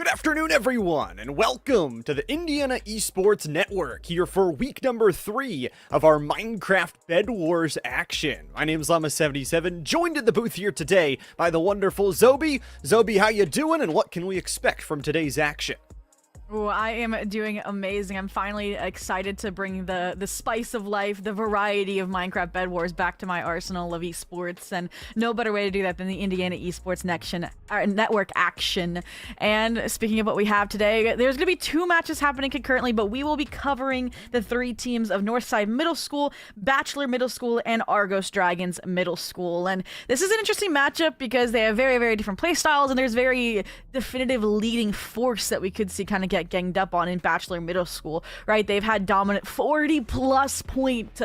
Good afternoon, everyone, and welcome to the Indiana Esports Network, here for week number 3 of our Minecraft Bed Wars action. My name is Llama77, joined in the booth here today by the wonderful Zobi. Zobi, how you doing, and what can we expect from today's action? Ooh, I am doing amazing. I'm finally excited to bring the spice of life, the variety of Minecraft Bed Wars back to my arsenal of esports, and no better way to do that than the Indiana Esports Network action. And speaking of what we have today, there's going to be 2 matches happening concurrently, but we will be covering the 3 teams of Northside Middle School, Bachelor Middle School, and Argos Dragons Middle School. And this is an interesting matchup because they have very, very different play styles, and there's very definitive leading force that we could see kind of get ganged up on in Bachelor Middle School, right? They've had dominant 40-plus point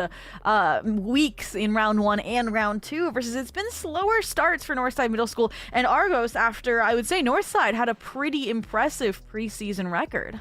weeks in round 1 and round 2 versus it's been slower starts for Northside Middle School and Argos after, I would say, Northside had a pretty impressive preseason record.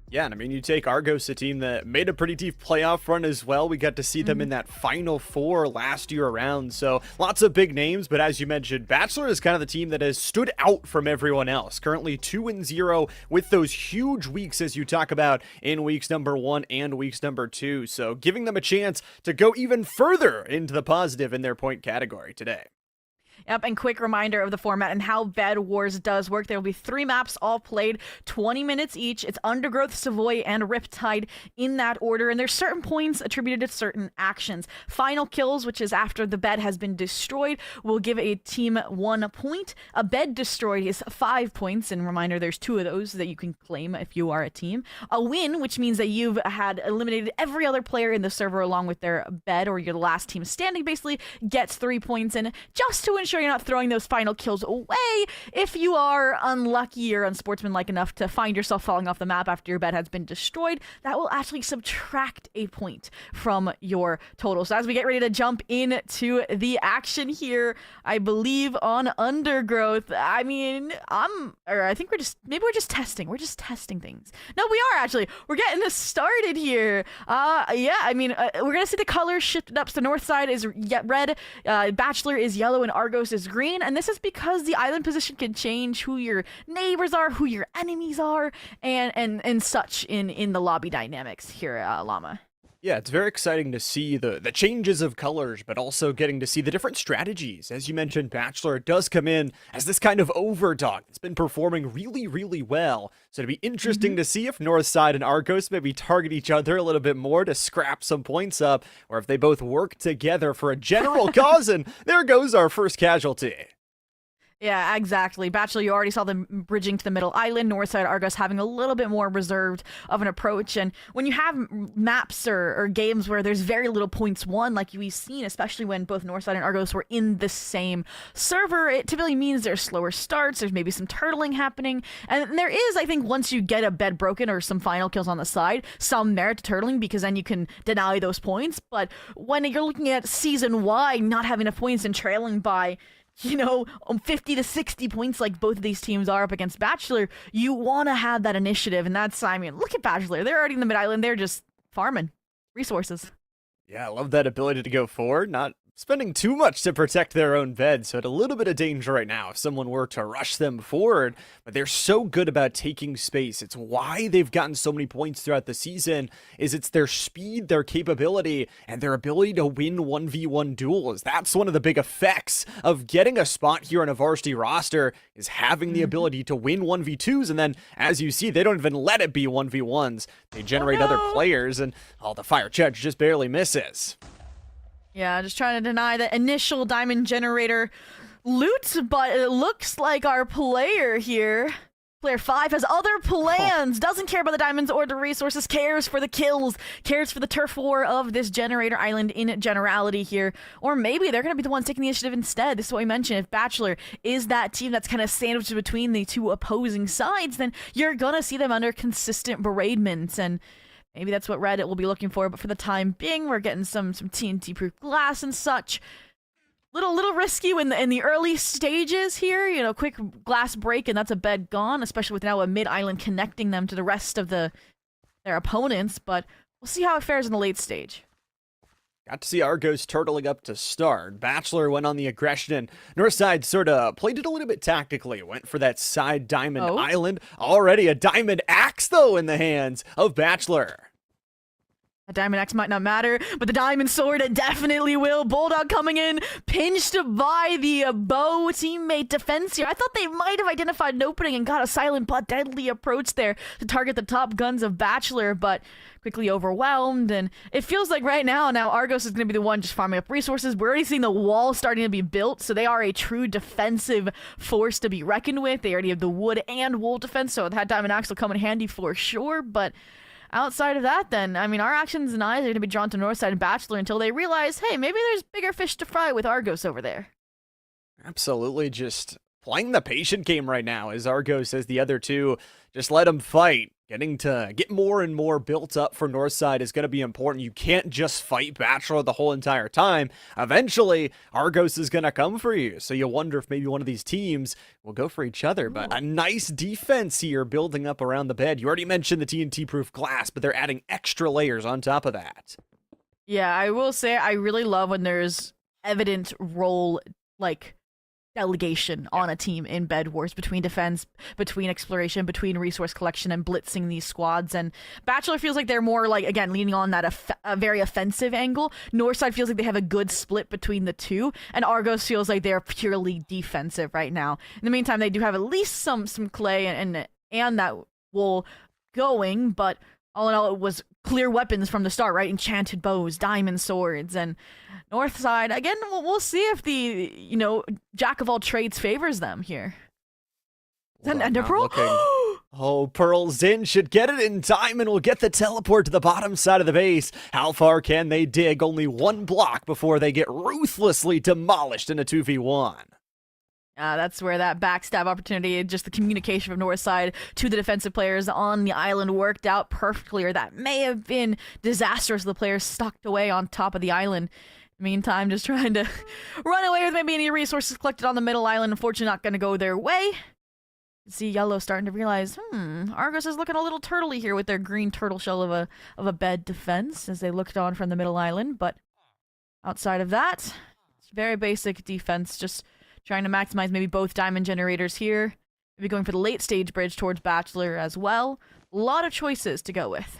Yeah, and I mean, you take Argos, a team that made a pretty deep playoff run as well. We got to see them in that Final Four last year around, so lots of big names. But as you mentioned, Bachelor is kind of the team that has stood out from everyone else. Currently 2-0 with those huge weeks, as you talk about, in weeks number 1 and weeks number 2. So giving them a chance to go even further into the positive in their point category today. Yep, and quick reminder of the format and how Bed Wars does work. There will be 3 maps all played, 20 minutes each. It's Undergrowth, Savoy, and Riptide in that order, and there's certain points attributed to certain actions. Final kills, which is after the bed has been destroyed, will give a team 1 point. A bed destroyed is 5 points, and reminder, there's 2 of those that you can claim if you are a team. A win, which means that you've had eliminated every other player in the server along with their bed, or you're the last team standing, basically, gets 3 points, and just to ensure you're not throwing those final kills away, if you are unlucky or unsportsmanlike enough to find yourself falling off the map after your bed has been destroyed, that will actually subtract a point from your total. So as we get ready to jump into the action here, I believe on Undergrowth, I think we're just testing things. No, we are actually. We're getting this started here. We're gonna see the colors shifted up. So the north side is red, Bachelor is yellow, and Argos is green, and this is because the island position can change who your neighbors are, who your enemies are, and such in the lobby dynamics here, Llama. Yeah, it's very exciting to see the changes of colors, but also getting to see the different strategies. As you mentioned, Bachelor does come in as this kind of overdog that's been performing really, really well. So it'd be interesting to see if Northside and Argos maybe target each other a little bit more to scrap some points up, or if they both work together for a general cause, and there goes our first casualty. Yeah, exactly. Bachelor, you already saw them bridging to the middle island. Northside Argos having a little bit more reserved of an approach. And when you have maps or games where there's very little points won, like we've seen, especially when both Northside and Argos were in the same server, it typically means there's slower starts, there's maybe some turtling happening. And there is, I think, once you get a bed broken or some final kills on the side, some merit to turtling because then you can deny those points. But when you're looking at season-wide, not having enough points and trailing by 50 to 60 points like both of these teams are up against Bachelor, you want to have that initiative, and that's, look at Bachelor. They're already in the mid-island. They're just farming resources. Yeah, I love that ability to go forward, not spending too much to protect their own bed, so at a little bit of danger right now if someone were to rush them forward, but they're so good about taking space. It's why they've gotten so many points throughout the season, is it's their speed, their capability, and their ability to win 1v1 duels. That's one of the big effects of getting a spot here on a varsity roster, is having the ability to win 1v2s, and then, as you see, they don't even let it be 1v1s. They generate other players, and the fire judge just barely misses. Yeah, just trying to deny the initial diamond generator loot, but it looks like our player here, player 5, has other plans, doesn't care about the diamonds or the resources, cares for the kills, cares for the turf war of this generator island in generality here. Or maybe they're going to be the ones taking the initiative instead. This is what we mentioned. If Bachelor is that team that's kind of sandwiched between the 2 opposing sides, then you're going to see them under consistent beratements, and maybe that's what Reddit will be looking for, but for the time being, we're getting some TNT-proof glass and such. Little risky in the early stages here. Quick glass break and that's a bed gone, especially with now a mid-island connecting them to the rest of their opponents, but we'll see how it fares in the late stage. Got to see Argos turtling up to start. Bachelor went on the aggression, and Northside sort of played it a little bit tactically. Went for that side diamond Oh. island. Already a diamond axe, though, in the hands of Bachelor. A diamond axe might not matter, but the diamond sword, it definitely will. Bulldog coming in, pinched by the bow teammate defense here. I thought they might have identified an opening and got a silent but deadly approach there to target the top guns of Bachelor, but quickly overwhelmed. And it feels like right now Argos is going to be the one just farming up resources. We're already seeing the wall starting to be built, so they are a true defensive force to be reckoned with. They already have the wood and wool defense, so that diamond axe will come in handy for sure, but outside of that, then, I mean, our actions and eyes are going to be drawn to Northside and Bachelor until they realize, hey, maybe there's bigger fish to fry with Argos over there. Absolutely just playing the patient game right now as Argos says the other two just let them fight. Getting to get more and more built up for Northside is going to be important. You can't just fight Bachelor the whole entire time. Eventually, Argos is going to come for you. So you wonder if maybe one of these teams will go for each other. But a nice defense here building up around the bed. You already mentioned the TNT-proof glass, but they're adding extra layers on top of that. Yeah, I will say I really love when there's evident role, like, delegation on a team in Bed Wars between defense, between exploration, between resource collection, and blitzing these squads. And Bachelor feels like they're more like, again, leaning on that a very offensive angle. Northside feels like they have a good split between the two, and Argos feels like they're purely defensive right now. In the meantime, they do have at least some clay and that wool going, but all in all, it was clear weapons from the start, right? Enchanted bows, diamond swords, and Northside, again, we'll see if the, jack of all trades favors them here. Is that an Ender Pearl? Oh, Pearl's in, should get it in time, and will get the teleport to the bottom side of the base. How far can they dig? Only one block before they get ruthlessly demolished in a 2v1. That's where that backstab opportunity, just the communication from Northside to the defensive players on the island worked out perfectly, or that may have been disastrous. The players stuck away on top of the island. In the meantime, just trying to run away with maybe any resources collected on the middle island. Unfortunately, not going to go their way. See Yellow starting to realize, Argos is looking a little turtley here with their green turtle shell of a bed defense as they looked on from the middle island. But outside of that, it's very basic defense, just trying to maximize maybe both diamond generators here. Maybe going for the late stage bridge towards Bachelor as well. A lot of choices to go with.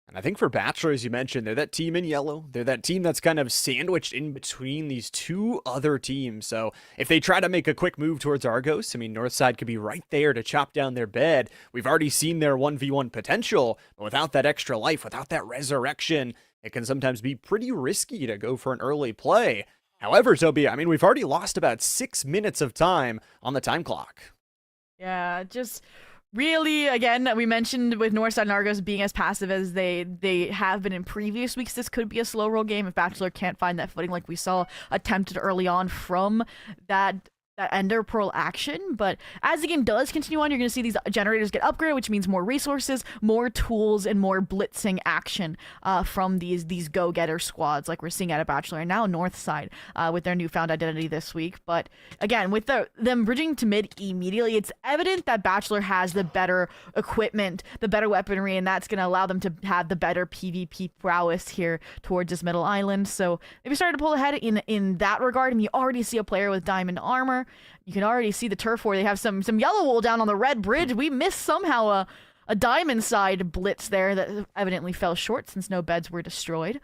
And I think for Bachelor, as you mentioned, they're that team in yellow. They're that team that's kind of sandwiched in between these two other teams. So if they try to make a quick move towards Argos, I mean, Northside could be right there to chop down their bed. We've already seen their 1v1 potential, but without that extra life, without that resurrection, it can sometimes be pretty risky to go for an early play. However, Toby, I mean, we've already lost about 6 minutes of time on the time clock. Yeah, just really, again, we mentioned with Northside and Argos being as passive as they have been in previous weeks, this could be a slow roll game if Bachelor can't find that footing like we saw attempted early on from that Ender Pearl action. But as the game does continue on, you're going to see these generators get upgraded, which means more resources, more tools, and more blitzing action from these go-getter squads like we're seeing at a Bachelor and now Northside with their newfound identity this week. But again, with them bridging to mid immediately, it's evident that Bachelor has the better equipment, the better weaponry, and that's going to allow them to have the better PvP prowess here towards this middle island. So maybe started to pull ahead in that regard, and you already see a player with diamond armor. You can already see the turf war. They have some yellow wool down on the red bridge. We missed somehow a diamond side blitz there that evidently fell short since no beds were destroyed.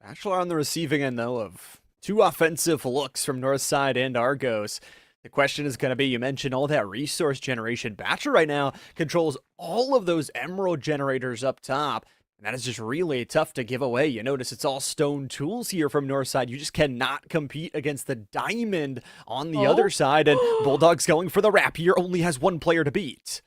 Bachelor on the receiving end, though, of two offensive looks from Northside and Argos. The question is going to be, you mentioned all that resource generation. Bachelor right now controls all of those emerald generators up top. And that is just really tough to give away. You notice it's all stone tools here from Northside. You just cannot compete against the diamond on the other side. And Bulldog's going for the rapier, only has one player to beat.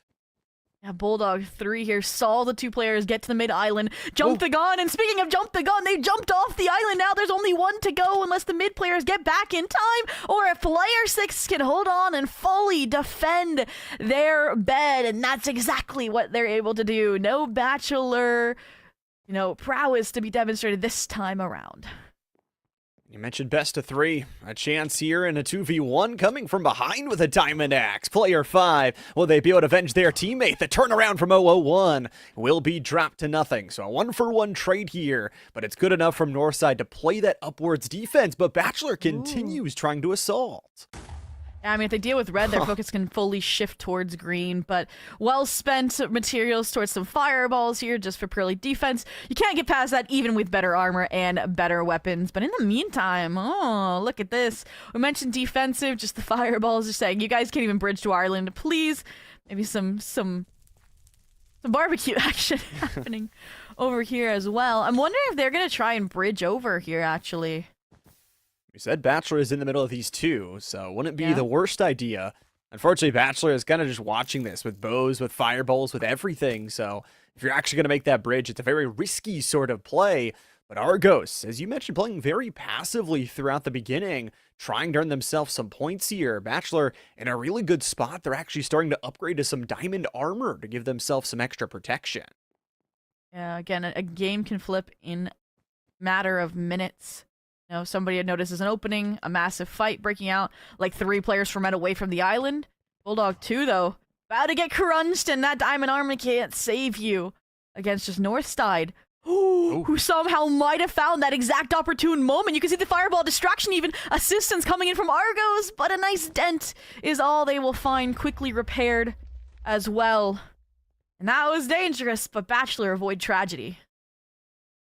Yeah, Bulldog 3 here saw the two players get to the mid-island, jump the gun, and speaking of jump the gun, they jumped off the island. Now there's only one to go unless the mid-players get back in time, or if Player 6 can hold on and fully defend their bed, and that's exactly what they're able to do. No Bachelor, prowess to be demonstrated this time around. You mentioned best of 3. A chance here in a 2v1 coming from behind with a Diamond Axe. Player 5, will they be able to avenge their teammate? The turnaround from 001 will be dropped to nothing. So a 1-for-1 trade here, but it's good enough from Northside to play that upwards defense, but Bachelor continues trying to assault. Yeah, I mean, if they deal with red, their focus can fully shift towards green, but well-spent materials towards some fireballs here just for purely defense. You can't get past that even with better armor and better weapons, but in the meantime, oh, look at this. We mentioned defensive, just the fireballs are saying, you guys can't even bridge to Ireland, please. Maybe some barbecue action happening over here as well. I'm wondering if they're going to try and bridge over here, actually. We said Bachelor is in the middle of these two, so it wouldn't be the worst idea. Unfortunately, Bachelor is kind of just watching this with bows, with fireballs, with everything, so if you're actually going to make that bridge, it's a very risky sort of play. But Argos, as you mentioned, playing very passively throughout the beginning, trying to earn themselves some points here. Bachelor in a really good spot. They're actually starting to upgrade to some diamond armor to give themselves some extra protection. Yeah, again, a game can flip in matter of minutes. You know, somebody had noticed an opening, a massive fight breaking out, like 3 players from Red away from the island. Bulldog 2, though, about to get crunched, and that diamond armor can't save you against just Northside, who somehow might have found that exact opportune moment. You can see the fireball distraction, even assistance coming in from Argos, but a nice dent is all they will find, quickly repaired as well. And that was dangerous, but Bachelor avoid tragedy.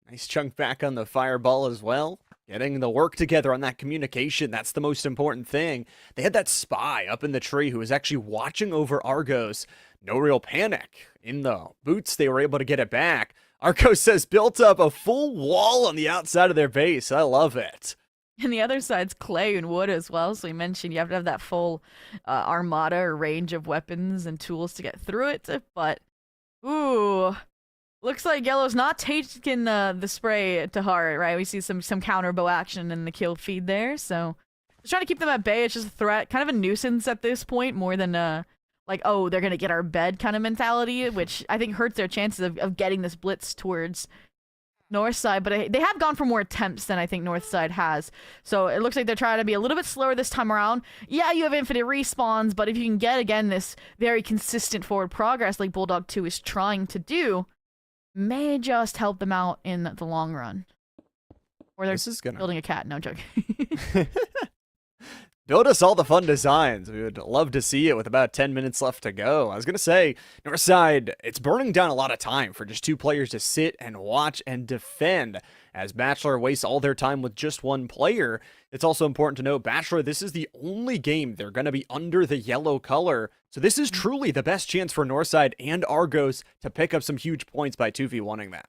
Nice chunk back on the fireball as well. Getting the work together on that communication, that's the most important thing. They had that spy up in the tree who was actually watching over Argos. No real panic. In the boots, they were able to get it back. Argos has built up a full wall on the outside of their base. I love it. And the other side's clay and wood as well. So you mentioned you have to have that full armada or range of weapons and tools to get through it. But, ooh... looks like Yellow's not taking the spray to heart, right? We see some counter bow action in the kill feed there, so just trying to keep them at bay. It's just a threat, kind of a nuisance at this point, more than like, oh, they're gonna get our bed kind of mentality, which I think hurts their chances of getting this blitz towards Northside. But they have gone for more attempts than I think Northside has, so it looks like they're trying to be a little bit slower this time around. Yeah, you have infinite respawns, but if you can get again this very consistent forward progress like Bulldog 2 is trying to do, may just help them out in the long run. Or they're building a cat. No, I'm joking. Build us all the fun designs. We would love to see it with about 10 minutes left to go. I was going to say, Northside, it's burning down a lot of time for just 2 players to sit and watch and defend. As Bachelor wastes all their time with just 1 player, it's also important to note, Bachelor, this is the only game they're going to be under the yellow color. So this is truly the best chance for Northside and Argos to pick up some huge points by 2v1ing them.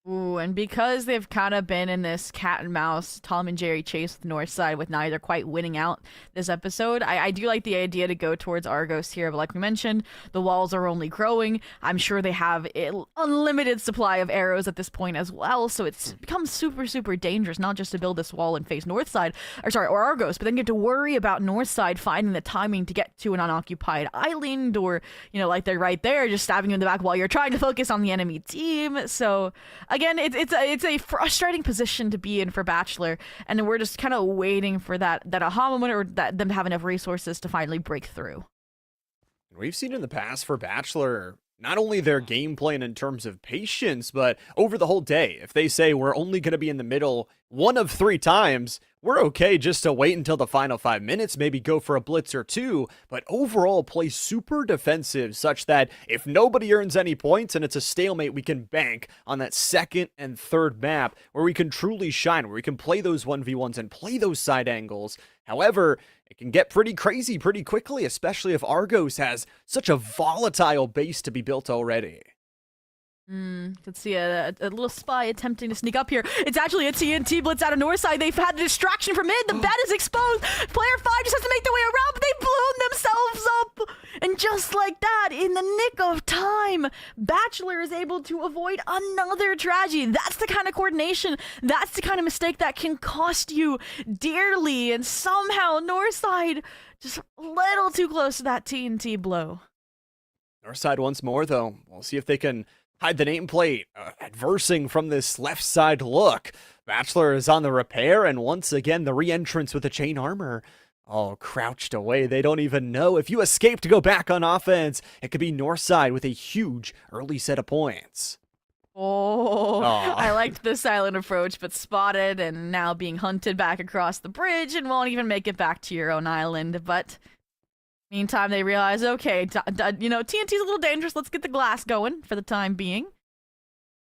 Ooh, and because they've kind of been in this cat and mouse, Tom and Jerry chase with Northside with neither quite winning out this episode, I do like the idea to go towards Argos here, but like we mentioned, the walls are only growing. I'm sure they have an unlimited supply of arrows at this point as well, so it's become super, super dangerous, not just to build this wall and face Northside, or Argos, but then you have to worry about Northside finding the timing to get to an unoccupied island, or, you know, like they're right there, just stabbing you in the back while you're trying to focus on the enemy team, so... again, it's a frustrating position to be in for Bachelor, and we're just kind of waiting for that aha moment, or them to have enough resources to finally break through. We've seen in the past for Bachelor, not only their game plan in terms of patience, but over the whole day. If they say we're only going to be in the middle 1 of 3 times, we're okay just to wait until the final 5 minutes, maybe go for a blitz or 2, but overall play super defensive such that if nobody earns any points and it's a stalemate, we can bank on that 2nd and 3rd map where we can truly shine, where we can play those 1v1s and play those side angles. However, it can get pretty crazy pretty quickly, especially if Argos has such a volatile base to be built already. Could see a little spy attempting to sneak up here. It's actually a TNT blitz out of Northside. They've had the distraction from mid. The bed is exposed. Player 5 just has to make their way around, but they blown themselves up. And just like that, in the nick of time, Bachelor is able to avoid another tragedy. That's the kind of coordination. That's the kind of mistake that can cost you dearly. And somehow Northside just a little too close to that TNT blow. Northside once more, though. We'll see if they can hide the nameplate, adversing from this left side look. Bachelor is on the repair, and once again, the re-entrance with the chain armor. All crouched away. They don't even know. If you escape to go back on offense, it could be Northside with a huge early set of points. Oh, Aw. I liked the silent approach, but spotted and now being hunted back across the bridge and won't even make it back to your own island. But meantime, they realize, okay, TNT's a little dangerous. Let's get the glass going for the time being.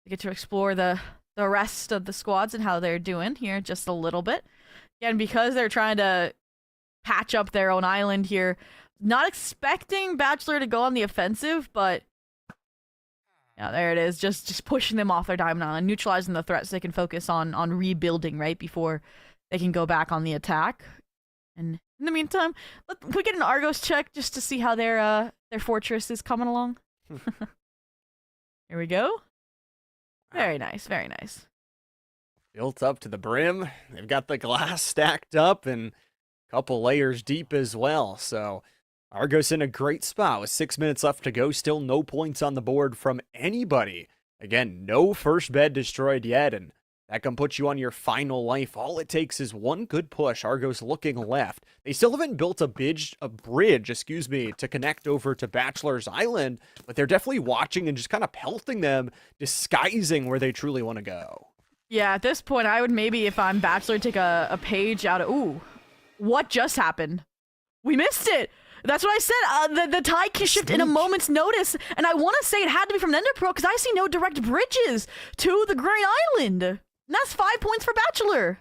We get to explore the rest of the squads and how they're doing here just a little bit. Again, because they're trying to patch up their own island here, not expecting Bachelor to go on the offensive, but yeah, there it is. Just pushing them off their diamond island, neutralizing the threat so they can focus on rebuilding right before they can go back on the attack. And in the meantime, can we get an Argos check just to see how their fortress is coming along? Here we go. Very nice, very nice. Built up to the brim. They've got the glass stacked up and a couple layers deep as well. So Argos in a great spot with 6 minutes left to go. Still no points on the board from anybody. Again, no first bed destroyed yet, and that can put you on your final life. All it takes is one good push. Argos looking left. They still haven't built a bridge, to connect over to Bachelor's Island, but they're definitely watching and just kind of pelting them, disguising where they truly want to go. Yeah, at this point, I would maybe, if I'm Bachelor, take a page out of... Ooh, what just happened? We missed it! That's what I said. The tide can shift in a moment's notice, and I want to say it had to be from Enderpearl because I see no direct bridges to the Grey Island. And that's 5 points for Bachelor.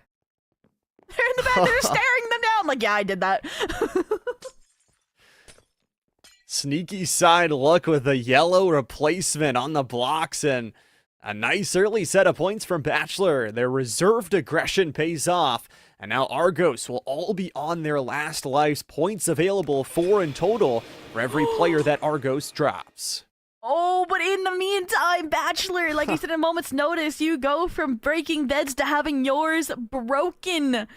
They're in the back. They're staring them down. I'm like, yeah, I did that. Sneaky side look with a yellow replacement on the blocks, and a nice early set of points from Bachelor. Their reserved aggression pays off. And now Argos will all be on their last lives. Points available, 4 in total for every player that Argos drops. Oh, but in the meantime, Bachelor, like you said, in a moment's notice, you go from breaking beds to having yours broken.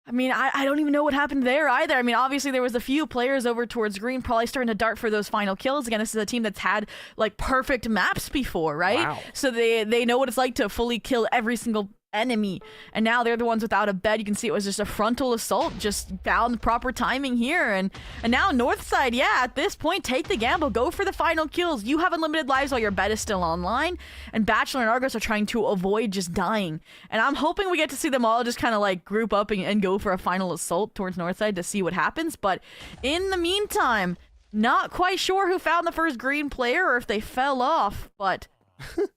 I mean, I don't even know what happened there either. I mean, obviously there was a few players over towards green probably starting to dart for those final kills. Again, this is a team that's had like perfect maps before, right? Wow. So they know what it's like to fully kill every single enemy, and now they're the ones without a bed. You can see it was just a frontal assault, just found the proper timing here, and now Northside, yeah, at this point, take the gamble, go for the final kills. You have unlimited lives while your bed is still online, and Bachelor and Argos are trying to avoid just dying, and I'm hoping we get to see them all just kind of like group up and go for a final assault towards Northside to see what happens. But in the meantime, not quite sure who found the first green player or if they fell off, but we'll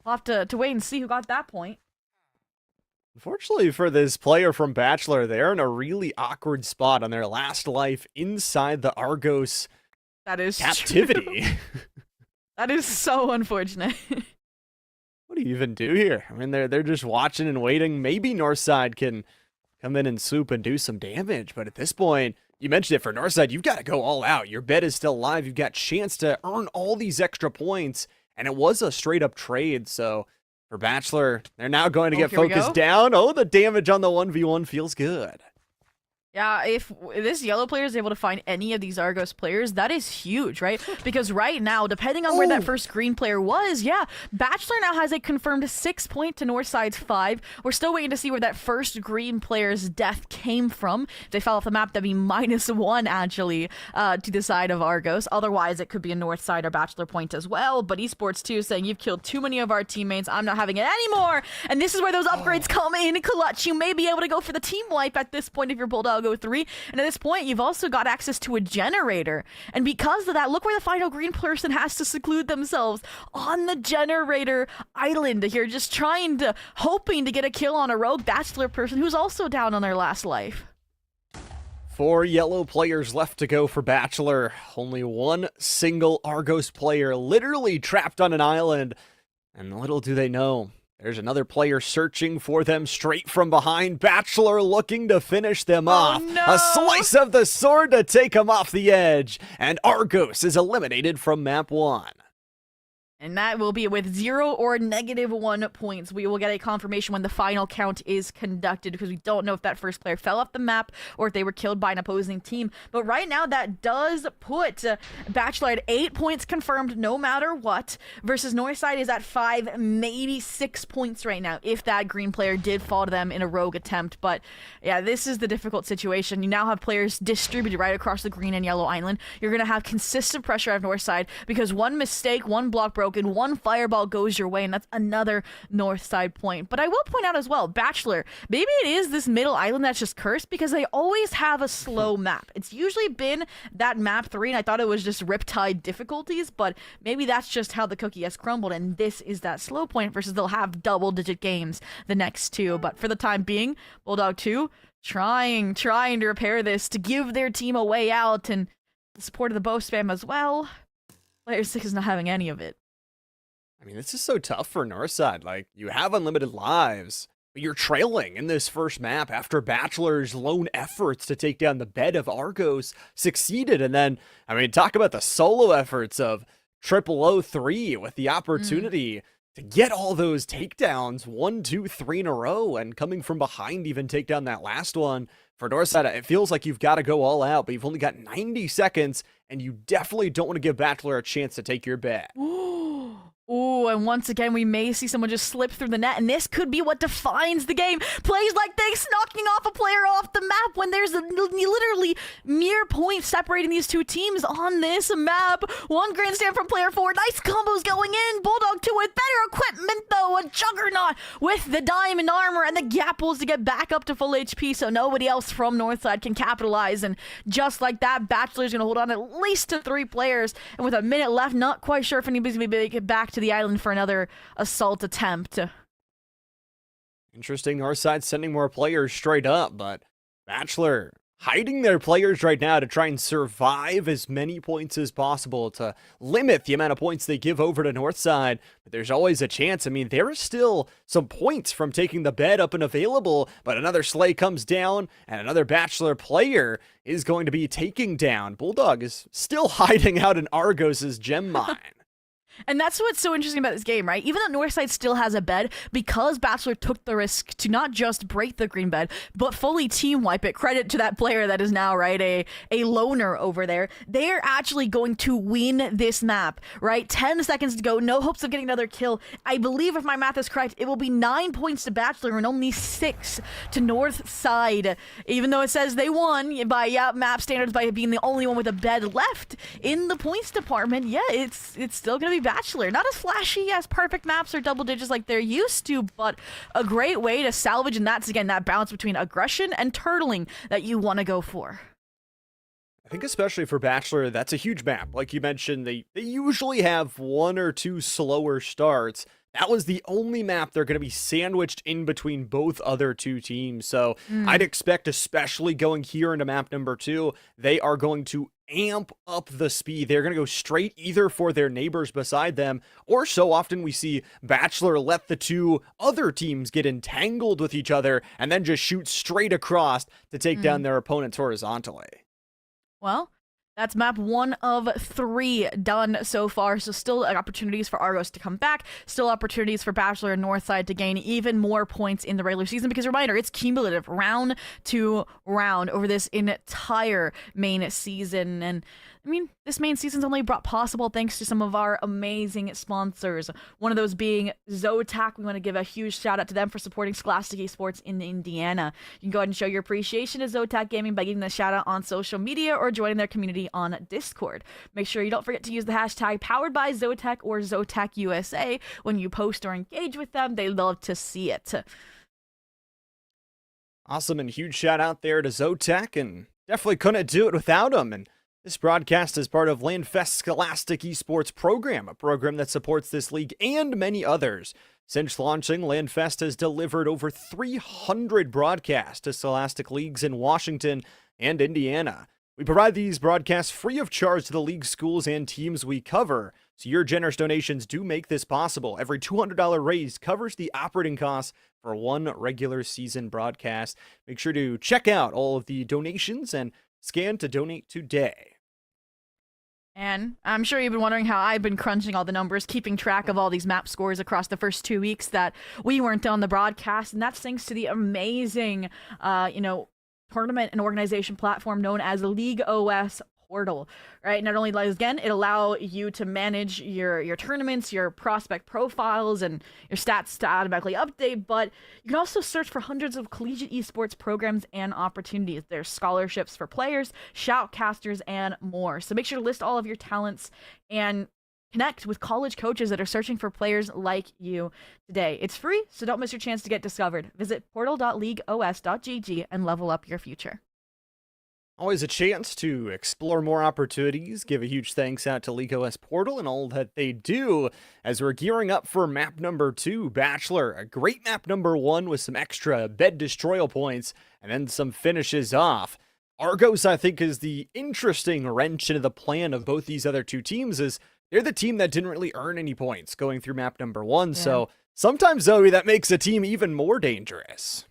have to wait and see who got that point. Unfortunately for this player from Bachelor, they're in a really awkward spot on their last life inside the Argos That is captivity. true. That is so unfortunate. What do you even do here? I mean, they're just watching and waiting. Maybe Northside can come in and swoop and do some damage, but at this point, you mentioned it for Northside, you've got to go all out. Your bed is still alive. You've got chance to earn all these extra points, and it was a straight-up trade, so for Bachelor, they're now going to get focused down. Oh, the damage on the 1v1 feels good. Yeah, if this yellow player is able to find any of these Argos players, that is huge, right? Because right now, depending on where that first green player was, yeah, Bachelor now has a confirmed 6 point to Northside's 5. We're still waiting to see where that first green player's death came from. If they fell off the map, that'd be -1, actually, to the side of Argos. Otherwise, it could be a Northside or Bachelor point as well. But Esports 2 saying, you've killed too many of our teammates. I'm not having it anymore. And this is where those upgrades come in clutch. You may be able to go for the team wipe at this point if you're Bulldog 03, and at this point you've also got access to a generator, and because of that, look where the final green person has to seclude themselves on the generator island here, just hoping to get a kill on a rogue Bachelor person who's also down on their last life. 4 yellow players left to go for Bachelor. Only one single Argos player literally trapped on an island, and little do they know, there's another player searching for them straight from behind. Bachelor looking to finish them off. No. A slice of the sword to take them off the edge. And Argos is eliminated from map 1. And that will be with 0 or -1 points. We will get a confirmation when the final count is conducted because we don't know if that first player fell off the map or if they were killed by an opposing team. But right now, that does put Bachelor at 8 points confirmed no matter what, versus Northside is at 5, maybe 6 points right now if that green player did fall to them in a rogue attempt. But yeah, this is the difficult situation. You now have players distributed right across the green and yellow island. You're going to have consistent pressure out of Northside because one mistake, one block broken, one fireball goes your way, and that's another Northside point. But I will point out as well, Bachelor, maybe it is this middle island that's just cursed because they always have a slow map. It's usually been that map 3, and I thought it was just Riptide difficulties, but maybe that's just how the cookie has crumbled, and this is that slow point versus they'll have double-digit games the next 2. But for the time being, Bulldog 2 trying to repair this to give their team a way out, and the support of the bow spam as well. Player 6 is not having any of it. I mean, this is so tough for Northside. Like, you have unlimited lives, but you're trailing in this first map after Bachelor's lone efforts to take down the bed of Argos succeeded. And then, I mean, talk about the solo efforts of 003 with the opportunity to get all those takedowns 1, 2, 3 in a row, and coming from behind even take down that last one. For Northside, it feels like you've got to go all out, but you've only got 90 seconds, and you definitely don't want to give Bachelor a chance to take your bed. Ooh, and once again, we may see someone just slip through the net, and this could be what defines the game. Plays like this, knocking off a player off the map when there's literally mere points separating these two teams on this map. One grandstand from player 4. Nice combos going in. Bulldog 2 with better equipment, though. A Juggernaut with the diamond armor and the gapples to get back up to full HP so nobody else from Northside can capitalize. And just like that, Bachelor's going to hold on at least to 3 players. And with a minute left, not quite sure if anybody's going to make it back to the island for another assault attempt. Interesting, Northside sending more players straight up, but Bachelor hiding their players right now to try and survive as many points as possible to limit the amount of points they give over to Northside. But there's always a chance. I mean, there is still some points from taking the bed up and available, but another Slay comes down and another Bachelor player is going to be taking down. Bulldog is still hiding out in Argos's gem mine. And that's what's so interesting about this game, right? Even though Northside still has a bed, because Bachelor took the risk to not just break the green bed, but fully team wipe it, credit to that player that is now, right, a loner over there, they're actually going to win this map, right? 10 seconds to go, no hopes of getting another kill. I believe, if my math is correct, it will be 9 points to Bachelor and only 6 to Northside, even though it says they won by map standards by being the only one with a bed left in the points department. Yeah, it's still going to be Bachelor. Not as flashy as perfect maps or double digits like they're used to, but a great way to salvage, and that's, again, that balance between aggression and turtling that you want to go for. I think especially for Bachelor, that's a huge map. Like you mentioned, they usually have 1 or 2 slower starts. That was the only map they're going to be sandwiched in between both other 2 teams. So I'd expect, especially going here into map number 2, they are going to amp up the speed. They're going to go straight either for their neighbors beside them, or so often we see Bachelor let the 2 other teams get entangled with each other and then just shoot straight across to take down their opponents horizontally. Well, that's map 1 of 3 done so far, so still opportunities for Argos to come back, still opportunities for Bachelor and Northside to gain even more points in the regular season, because reminder, it's cumulative, round to round over this entire main season. And I mean, this main season's only brought possible thanks to some of our amazing sponsors. One of those being Zotac. We want to give a huge shout out to them for supporting Scholastic Esports in Indiana. You can go ahead and show your appreciation to Zotac Gaming by giving them a shout out on social media or joining their community on Discord. Make sure you don't forget to use the hashtag powered by Zotac or Zotac USA when you post or engage with them. They love to see it. Awesome, and huge shout out there to Zotac, and definitely couldn't do it without them. And this broadcast is part of LandFest's Scholastic Esports program, a program that supports this league and many others. Since launching, LandFest has delivered over 300 broadcasts to Scholastic leagues in Washington and Indiana. We provide these broadcasts free of charge to the league, schools, and teams we cover, so your generous donations do make this possible. Every $200 raised covers the operating costs for 1 regular season broadcast. Make sure to check out all of the donations and scan to donate today. And I'm sure you've been wondering how I've been crunching all the numbers, keeping track of all these map scores across the first 2 weeks that we weren't on the broadcast. And that's thanks to the amazing, tournament and organization platform known as League OS Portal, right? Not only does, again, it allow you to manage your tournaments, your prospect profiles, and your stats to automatically update, but you can also search for hundreds of collegiate esports programs and opportunities. There's scholarships for players, shoutcasters, and more. So make sure to list all of your talents and connect with college coaches that are searching for players like you today. It's free, so don't miss your chance to get discovered. Visit portal.leagueos.gg and level up your future. Always a chance to explore more opportunities. Give a huge thanks out to League OS Portal and all that they do as we're gearing up for map number 2, Bachelor. A great map number 1 with some extra bed destroyal points and then some finishes off. Argos, I think, is the interesting wrench into the plan of both these other two teams, as they're the team that didn't really earn any points going through map number 1. Yeah. So sometimes, Zoe, that makes a team even more dangerous.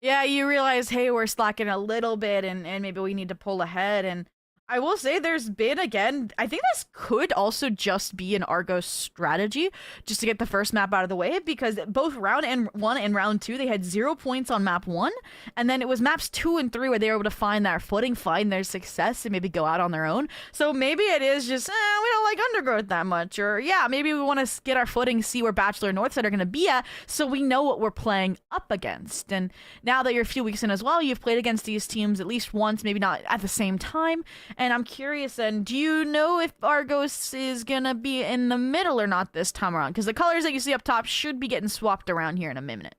Yeah, you realize, hey, we're slacking a little bit and maybe we need to pull ahead. And I will say there's been, again, I think this could also just be an Argos strategy just to get the first map out of the way, because both round 1 and round 2, they had 0 points on map 1. And then it was maps 2 and 3 where they were able to find their footing, find their success, and maybe go out on their own. So maybe it is just, we don't like Undergrowth that much. Or, yeah, maybe we want to get our footing, see where Bachelor and Northside are going to be at, so we know what we're playing up against. And now that you're a few weeks in as well, you've played against these teams at least once, maybe not at the same time. And I'm curious, and do you know if Argos is going to be in the middle or not this time around? Because the colors that you see up top should be getting swapped around here in a minute.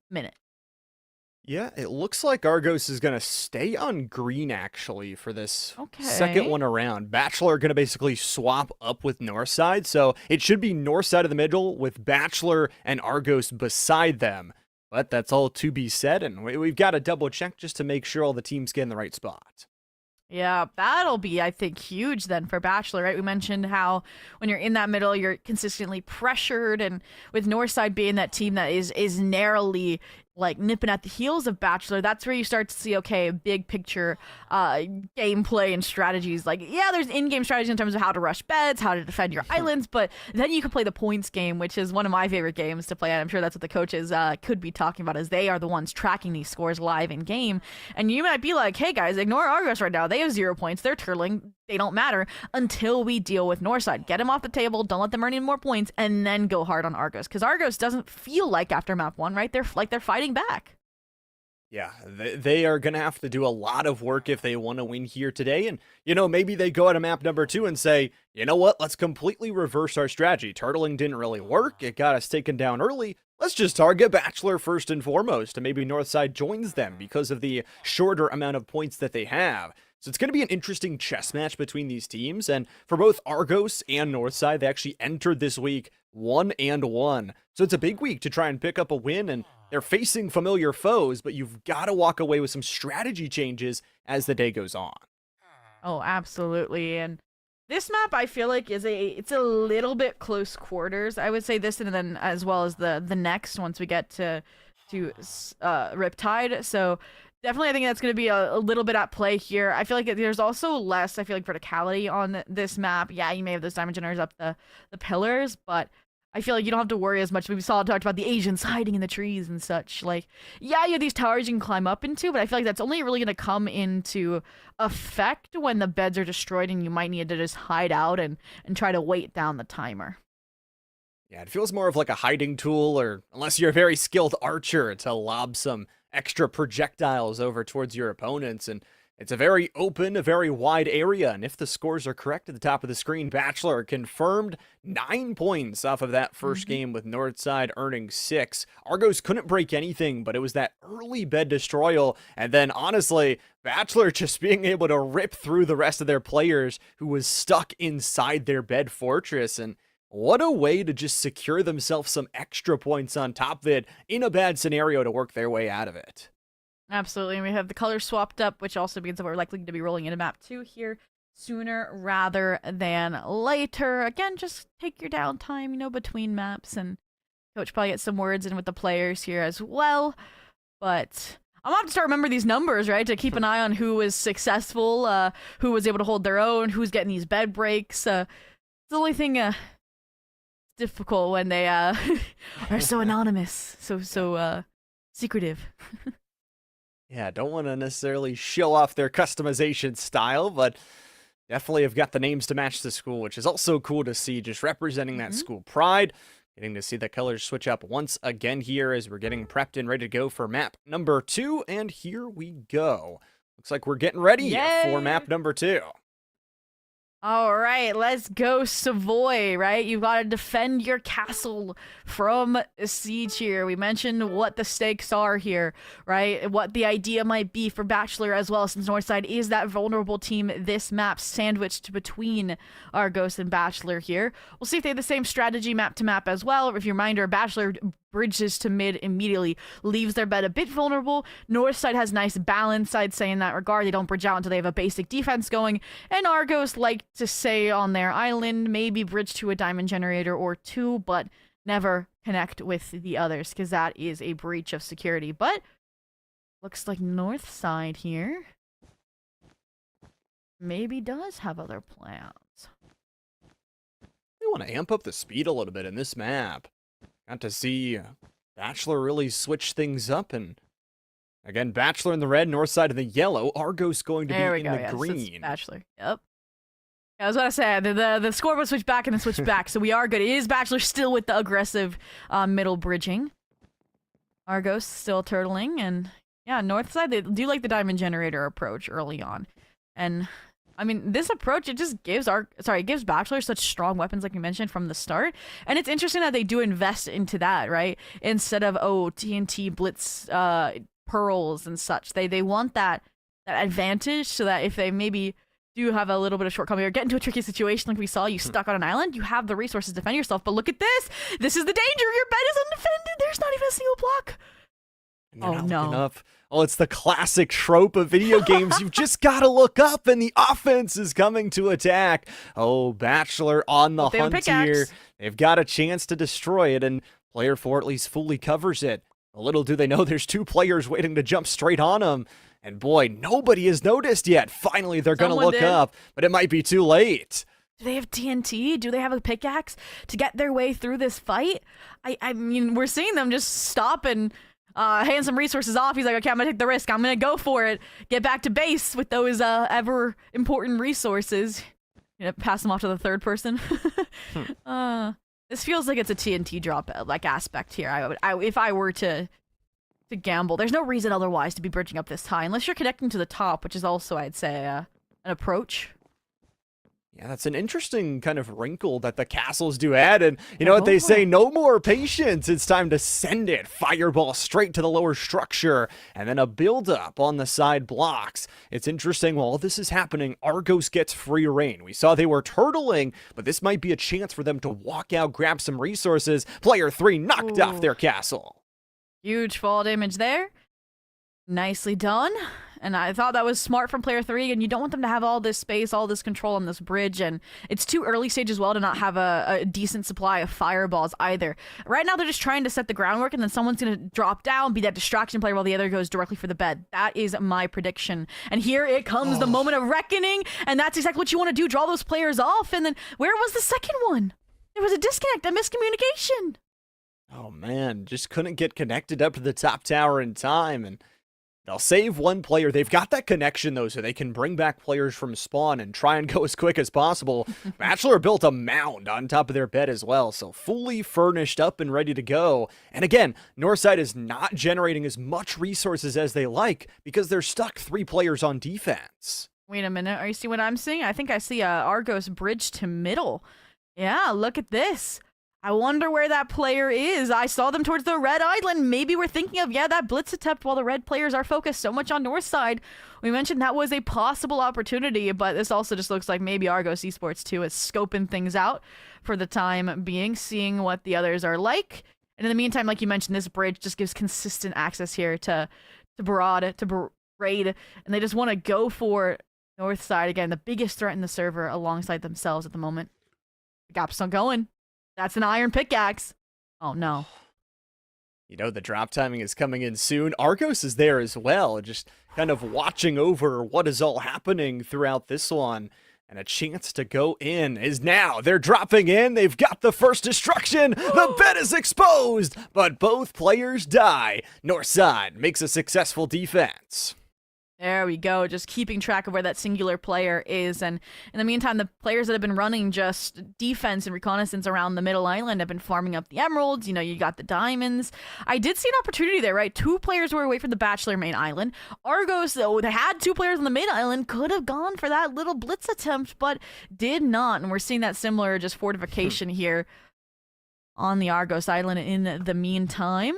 Yeah, it looks like Argos is going to stay on green, actually, for this second one around. Bachelor are going to basically swap up with Northside, so it should be Northside of the middle with Bachelor and Argos beside them. But that's all to be said, and we've got to double check just to make sure all the teams get in the right spot. Yeah, that'll be, I think, huge then for Bachelor, right? We mentioned how when you're in that middle, you're consistently pressured, and with Northside being that team that is narrowly like nipping at the heels of Bachelor, that's where you start to see, okay, big picture gameplay and strategies. Like, yeah, there's in-game strategies in terms of how to rush beds, how to defend your islands, but then you can play the points game, which is one of my favorite games to play. And I'm sure that's what the coaches could be talking about, as they are the ones tracking these scores live in game. And you might be like, hey guys, ignore Argos right now. They have 0 points. They're turtling. They don't matter until we deal with Northside. Get them off the table. Don't let them earn any more points, and then go hard on Argos, because Argos doesn't feel like after map 1, right? They're fighting back. Yeah, they are going to have to do a lot of work if they want to win here today. And, maybe they go out of map number 2 and say, you know what, let's completely reverse our strategy. Turtling didn't really work. It got us taken down early. Let's just target Bachelor first and foremost. And maybe Northside joins them because of the shorter amount of points that they have. So it's going to be an interesting chess match between these teams. And for both Argos and Northside, they actually entered this week 1-1. So it's a big week to try and pick up a win, and they're facing familiar foes, but you've got to walk away with some strategy changes as the day goes on. Oh, absolutely. And this map, I feel like, it's a little bit close quarters. I would say this, and then as well as the next once we get to Riptide. So definitely, I think that's going to be a little bit at play here. I feel like there's also less, verticality on this map. Yeah, you may have those diamond generators up the pillars, but I feel like you don't have to worry as much. We talked about the Asians hiding in the trees and such. Like, yeah, you have these towers you can climb up into, but I feel like that's only really going to come into effect when the beds are destroyed and you might need to just hide out and try to wait down the timer. Yeah, it feels more of like a hiding tool, or unless you're a very skilled archer, to lob some extra projectiles over towards your opponents. And it's a very open, a very wide area, and if the scores are correct at the top of the screen, Bachelor confirmed 9 points off of that first game, with Northside earning 6. Argos couldn't break anything, but it was that early bed destroyal, and then honestly, Bachelor just being able to rip through the rest of their players who was stuck inside their bed fortress. And what a way to just secure themselves some extra points on top of it in a bad scenario to work their way out of it. Absolutely. And we have the colors swapped up, which also means that we're likely to be rolling into map 2 here sooner rather than later. Again, just take your downtime, between maps, and coach probably get some words in with the players here as well. But I'm gonna have to start remembering these numbers, right? To keep an eye on who was successful, who was able to hold their own, who's getting these bed breaks. It's the only thing difficult when they are so anonymous, so secretive. Yeah, don't want to necessarily show off their customization style, but definitely have got the names to match the school, which is also cool to see, just representing that school pride. Getting to see the colors switch up once again here as we're getting prepped and ready to go for map number 2, and here we go. Looks like we're getting ready for map number 2. All right, let's go, Savoy, right? You've got to defend your castle from a siege here. We mentioned what the stakes are here, right? What the idea might be for Bachelor as well, since Northside is that vulnerable team this map, sandwiched between Argos and Bachelor here. We'll see if they have the same strategy map to map as well. If you reminder, Bachelor bridges to mid immediately, leaves their bed a bit vulnerable. Northside has nice balance, I'd say, in that regard. They don't bridge out until they have a basic defense going. And Argos like to say on their island, maybe bridge to a diamond generator or 2, but never connect with the others, because that is a breach of security. But looks like Northside here maybe does have other plans. We want to amp up the speed a little bit in this map. Got to see Bachelor really switch things up, and again, Bachelor in the red, Northside in the yellow, Argos going to be in the green. Bachelor, yep. I was about to say, the scoreboard switched back and then switched back, so we are good. It is Bachelor still with the aggressive middle bridging. Argos still turtling, and yeah, Northside, they do like the diamond generator approach early on. And I mean, this approach, it just gives it gives Bachelor such strong weapons, like you mentioned, from the start. And it's interesting that they do invest into that, right? Instead of, TNT, Blitz, pearls and such. They want that advantage, so that if they maybe do have a little bit of shortcoming or get into a tricky situation like we saw, you stuck on an island, you have the resources to defend yourself. But look at this! This is the danger! Your bed is undefended! There's not even a single block! Oh, no. Oh, it's the classic trope of video games. You've just got to look up and the offense is coming to attack. Oh, Bachelor on the hunt here. They've got a chance to destroy it, and player 4 at least fully covers it. A little do they know there's 2 players waiting to jump straight on them. And boy, nobody has noticed yet. Finally, they're going to look up, but it might be too late. Do they have TNT? Do they have a pickaxe to get their way through this fight? I mean, we're seeing them just stop and hand some resources off. He's like, okay, I'm gonna take the risk. I'm gonna go for it. Get back to base with those ever important resources. Pass them off to the third person. This feels like it's a TNT drop like aspect here. If I were to gamble, there's no reason otherwise to be bridging up this high unless you're connecting to the top, which is also, I'd say, an approach. Yeah, that's an interesting kind of wrinkle that the castles do add. And you know what they say, no more patience. It's time to send it. Fireball straight to the lower structure. And then a build-up on the side blocks. It's interesting, while this is happening, Argos gets free reign. We saw they were turtling, but this might be a chance for them to walk out, grab some resources. Player 3 knocked off their castle. Huge fall damage there. Nicely done. And I thought that was smart from player 3, and you don't want them to have all this space, all this control on this bridge, and it's too early stage as well to not have a decent supply of fireballs either. Right now they're just trying to set the groundwork, and then someone's going to drop down, be that distraction player while the other goes directly for the bed. That is my prediction. And here it comes, the moment of reckoning, and that's exactly what you want to do, draw those players off. And then where was the second one? There was a disconnect, a miscommunication. Oh man, just couldn't get connected up to the top tower in time, and they'll save one player. They've got that connection, though, so they can bring back players from spawn and try and go as quick as possible. Bachelor built a mound on top of their bed as well, so fully furnished up and ready to go. And again, Northside is not generating as much resources as they like because they're stuck 3 players on defense. Wait a minute. Are you see what I'm seeing? I think I see a Argos bridge to middle. Yeah, look at this. I wonder where that player is. I saw them towards the red island. Maybe we're thinking of, that blitz attempt while the red players are focused so much on Northside. We mentioned that was a possible opportunity, but this also just looks like maybe Argos Esports 2 is scoping things out for the time being, seeing what the others are like. And in the meantime, like you mentioned, this bridge just gives consistent access here to Broad, to Braid, and they just want to go for Northside again, the biggest threat in the server alongside themselves at the moment. The gap's still going. That's an iron pickaxe. Oh, no. You know, the drop timing is coming in soon. Argos is there as well, just kind of watching over what is all happening throughout this one. And a chance to go in is now. They're dropping in. They've got the first destruction. The bed is exposed, but both players die. Northside makes a successful defense. There we go, just keeping track of where that singular player is. And in the meantime, the players that have been running just defense and reconnaissance around the middle island have been farming up the emeralds. You know, you got the diamonds. I did see an opportunity there, right? 2 players were away from the Bachelor main island. Argos, though, they had 2 players on the main island, could have gone for that little blitz attempt, but did not. And we're seeing that similar just fortification here on the Argos island in the meantime.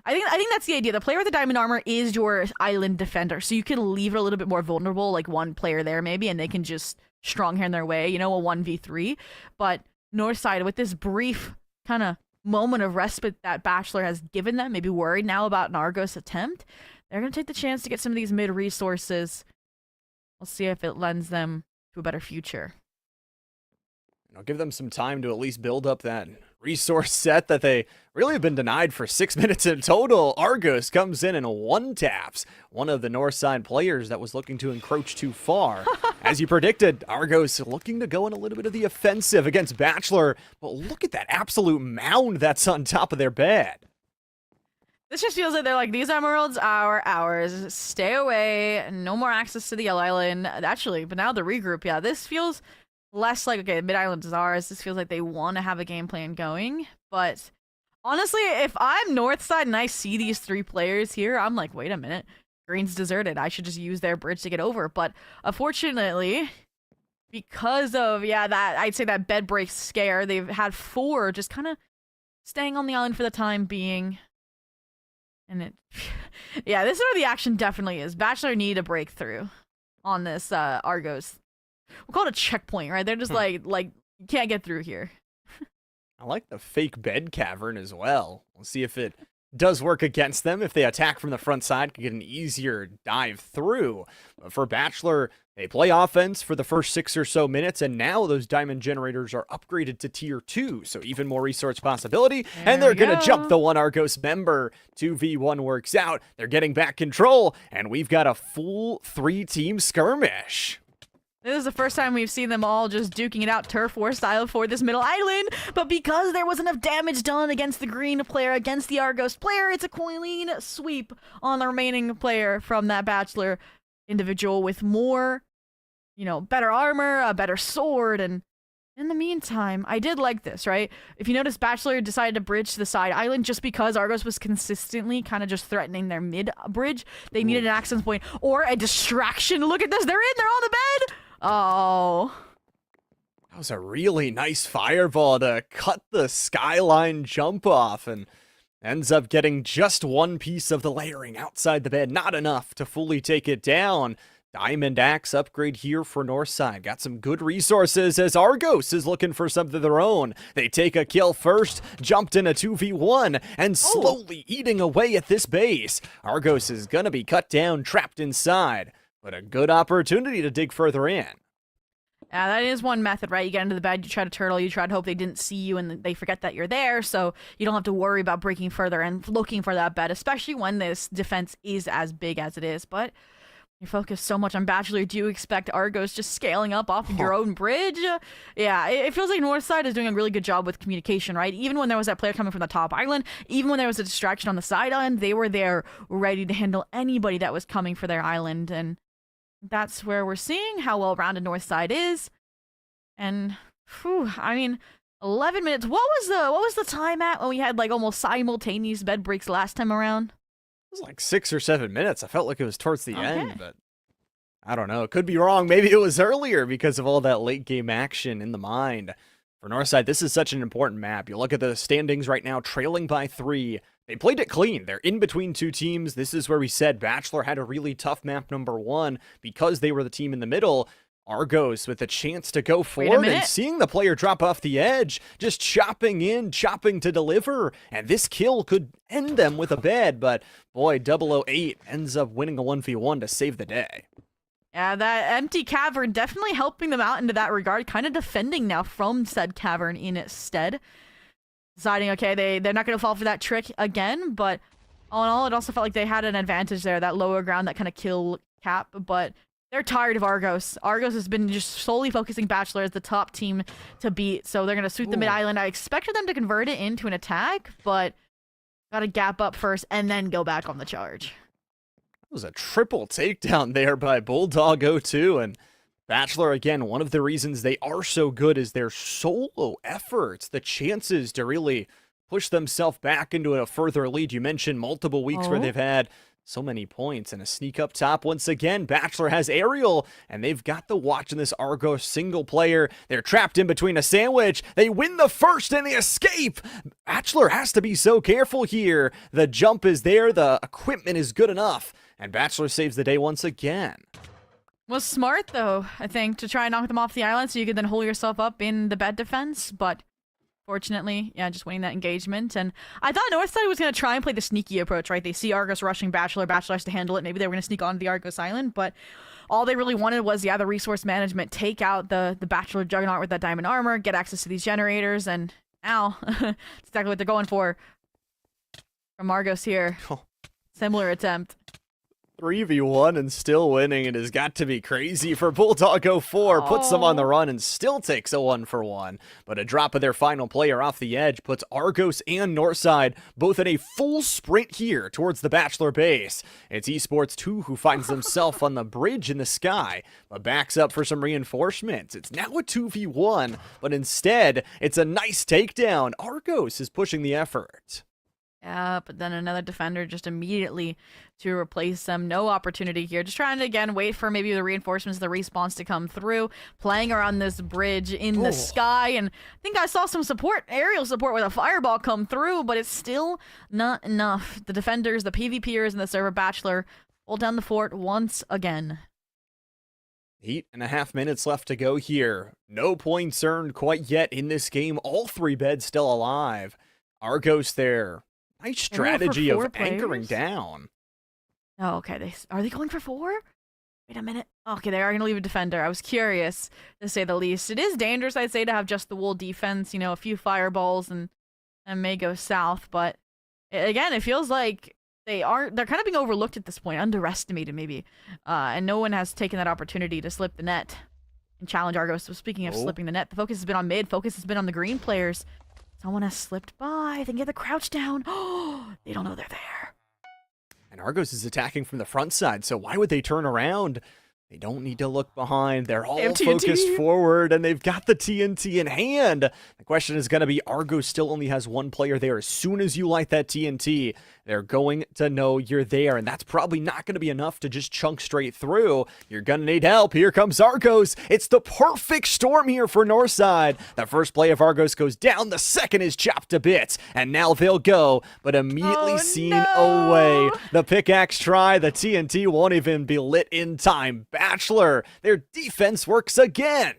I think that's the idea. The player with the diamond armor is your island defender, so you can leave it a little bit more vulnerable, like one player there maybe, and they can just strong hand their way, you know, a 1v3. But Northside, with this brief kind of moment of respite that Bachelor has given them, maybe worried now about an Argos attempt, they're going to take the chance to get some of these mid resources. We'll see if it lends them to a better future. I'll give them some time to at least build up that resource set that they really have been denied for 6 minutes in total. Argos comes in and one-taps one of the Northside players that was looking to encroach too far. As you predicted, Argos looking to go in a little bit of the offensive against Bachelor, but look at that absolute mound that's on top of their bed. This just feels like they're like, these emeralds are ours. Stay away. No more access to the Yellow Island. Actually, but now the regroup, yeah, this feels less like, okay, mid-island is ours. This feels like they want to have a game plan going. But honestly, if I'm Northside and I see these 3 players here, I'm like, wait a minute. Green's deserted. I should just use their bridge to get over. But unfortunately, because of, that, I'd say that bed break scare, they've had 4 just kind of staying on the island for the time being. And it, this is where the action definitely is. Bachelor need a breakthrough on this Argos. We'll call it a checkpoint, right? They're just like you can't get through here. I like the fake bed cavern as well. We'll see if it does work against them. If they attack from the front side, can get an easier dive through. But for Bachelor, they play offense for the first 6 or so minutes, and now those diamond generators are upgraded to tier 2, so even more resource possibility. And they're going to jump the one Argos member. 2v1 works out. They're getting back control, and we've got a full 3-team skirmish. This is the first time we've seen them all just duking it out turf war style for this middle island, but because there was enough damage done against the green player, against the Argos player, it's a clean sweep on the remaining player from that Bachelor individual with more, better armor, a better sword, and in the meantime, I did like this, right? If you notice, Bachelor decided to bridge to the side island just because Argos was consistently kind of just threatening their mid-bridge. They needed an access point or a distraction. Look at this. They're on the bed. Oh. That was a really nice fireball to cut the skyline jump off, and ends up getting just one piece of the layering outside the bed. Not enough to fully take it down. Diamond Axe upgrade here for Northside. Got some good resources as Argos is looking for something of their own. They take a kill first, jumped in a 2v1, and slowly eating away at this base. Argos is going to be cut down, trapped inside, but a good opportunity to dig further in. Yeah, that is one method, right? You get into the bed, you try to turtle, you try to hope they didn't see you and they forget that you're there, so you don't have to worry about breaking further and looking for that bed, especially when this defense is as big as it is. But you focus so much on Bachelor, do you expect Argos just scaling up off of your own bridge? Yeah, it feels like Northside is doing a really good job with communication, right? Even when there was that player coming from the top island, even when there was a distraction on the side island, they were there ready to handle anybody that was coming for their island, and that's where we're seeing how well-rounded Northside is. And, 11 minutes. What was the time at when we had like almost simultaneous bed breaks last time around? It was like 6 or 7 minutes. I felt like it was towards the end, but I don't know. It could be wrong. Maybe it was earlier because of all that late game action in the mind. For Northside, this is such an important map. You look at the standings right now, trailing by 3. They played it clean. They're in between 2 teams. This is where we said Bachelor had a really tough map number 1 because they were the team in the middle. Argos with a chance to go forward and seeing the player drop off the edge, just chopping to deliver. And this kill could end them with a bed, but boy, 008 ends up winning a 1v1 to save the day. Yeah, that empty cavern definitely helping them out into that regard, kind of defending now from said cavern instead. deciding, okay, they're not going to fall for that trick again, but all in all, it also felt like they had an advantage there, that lower ground, that kind of kill cap, but they're tired of Argos. Argos has been just solely focusing Bachelor as the top team to beat, so they're going to suit the mid-island. I expected them to convert it into an attack, but gotta gap up first and then go back on the charge. It was a triple takedown there by Bulldog 02, and Bachelor, again, one of the reasons they are so good is their solo efforts, the chances to really push themselves back into a further lead. You mentioned multiple weeks where they've had so many points, and a sneak up top once again. Bachelor has aerial, and they've got the watch in this Argos single player. They're trapped in between a sandwich. They win the first, and they escape. Bachelor has to be so careful here. The jump is there. The equipment is good enough, and Bachelor saves the day once again. Was smart, though, I think, to try and knock them off the island so you could then hold yourself up in the bed defense, but fortunately, yeah, just winning that engagement. And I thought Northside was going to try and play the sneaky approach, right? They see Argos rushing Bachelor. Bachelor has to handle it. Maybe they were going to sneak onto the Argos island, but all they really wanted was, yeah, the resource management, take out the Bachelor Juggernaut with that diamond armor, get access to these generators, and now, it's exactly what they're going for from Argos here. Similar attempt. 3v1 and still winning. It has got to be crazy for Bulldog 04. Puts them on the run and still takes a 1-for-1. But a drop of their final player off the edge puts Argos and Northside both in a full sprint here towards the Bachelor base. It's Esports 2 who finds himself on the bridge in the sky, but backs up for some reinforcements. It's now a 2v1, but instead, it's a nice takedown. Argos is pushing the effort. Yeah, but then another defender just immediately to replace them. No opportunity here. Just trying to, again, wait for maybe the reinforcements, the respawns to come through. Playing around this bridge in the sky. And I think I saw some support, aerial support with a fireball come through, but it's still not enough. The defenders, the PvPers, and the server Bachelor hold down the fort once again. 8.5 minutes left to go here. No points earned quite yet in this game. All 3 beds still alive. Argos there. Nice strategy of anchoring down. Oh, okay. Are they going for 4? Wait a minute. Okay, they are going to leave a defender. I was curious, to say the least. It is dangerous, I'd say, to have just the wool defense. You know, a few fireballs and may go south. But again, it feels like they're kind of being overlooked at this point, underestimated maybe. And no one has taken that opportunity to slip the net and challenge Argos. So speaking of slipping the net, the focus has been on mid. Focus has been on the green players. Someone has slipped by. They can get the crouch down. Oh, they don't know they're there. And Argos is attacking from the front side, so why would they turn around? They don't need to look behind. They're all focused forward, and they've got the TNT in hand. The question is going to be, Argos still only has 1 player there. As soon as you light that TNT, they're going to know you're there, and that's probably not going to be enough to just chunk straight through. You're going to need help. Here comes Argos. It's the perfect storm here for Northside. The first play of Argos goes down. The second is chopped to bits, and now they'll go, but immediately seen away. The pickaxe try. The TNT won't even be lit in time. Bachelor, their defense works again.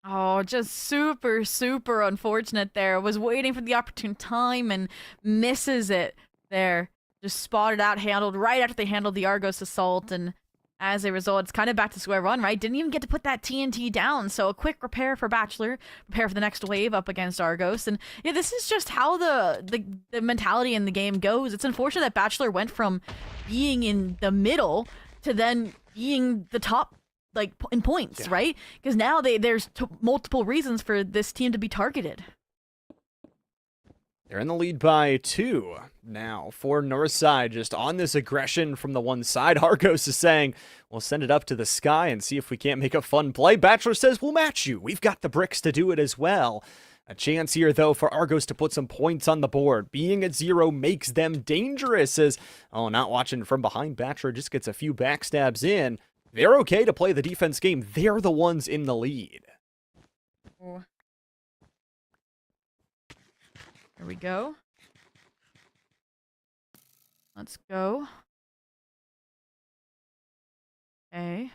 Oh, just super, super unfortunate there. Was waiting for the opportune time and misses it there. Just spotted out, handled right after they handled the Argos assault, and as a result, it's kind of back to square one, right? Didn't even get to put that TNT down, so a quick repair for Bachelor, prepare for the next wave up against Argos, and yeah, this is just how the mentality in the game goes. It's unfortunate that Bachelor went from being in the middle to then being the top, like, in points, right? Because now there's multiple reasons for this team to be targeted. They're in the lead by 2 now for Northside, just on this aggression from the one side. Argos is saying, we'll send it up to the sky and see if we can't make a fun play. Bachelor says, we'll match you. We've got the bricks to do it as well. A chance here, though, for Argos to put some points on the board. Being at 0 makes them dangerous as, not watching from behind. Bachelor just gets a few backstabs in. They're okay to play the defense game. They're the ones in the lead. Here we go. Let's go. Okay.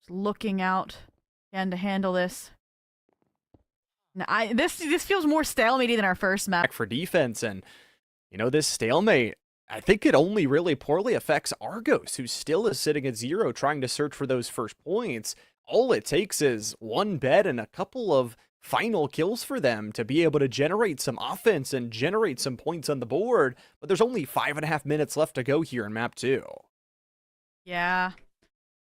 Just looking out again to handle this. Now, this feels more stalematy than our first map. For defense, and this stalemate, I think it only really poorly affects Argos, who still is sitting at 0, trying to search for those first points. all it takes is one bed and a couple of final kills for them to be able to generate some offense and generate some points on the board. But there's only 5.5 minutes left to go here in map 2. Yeah.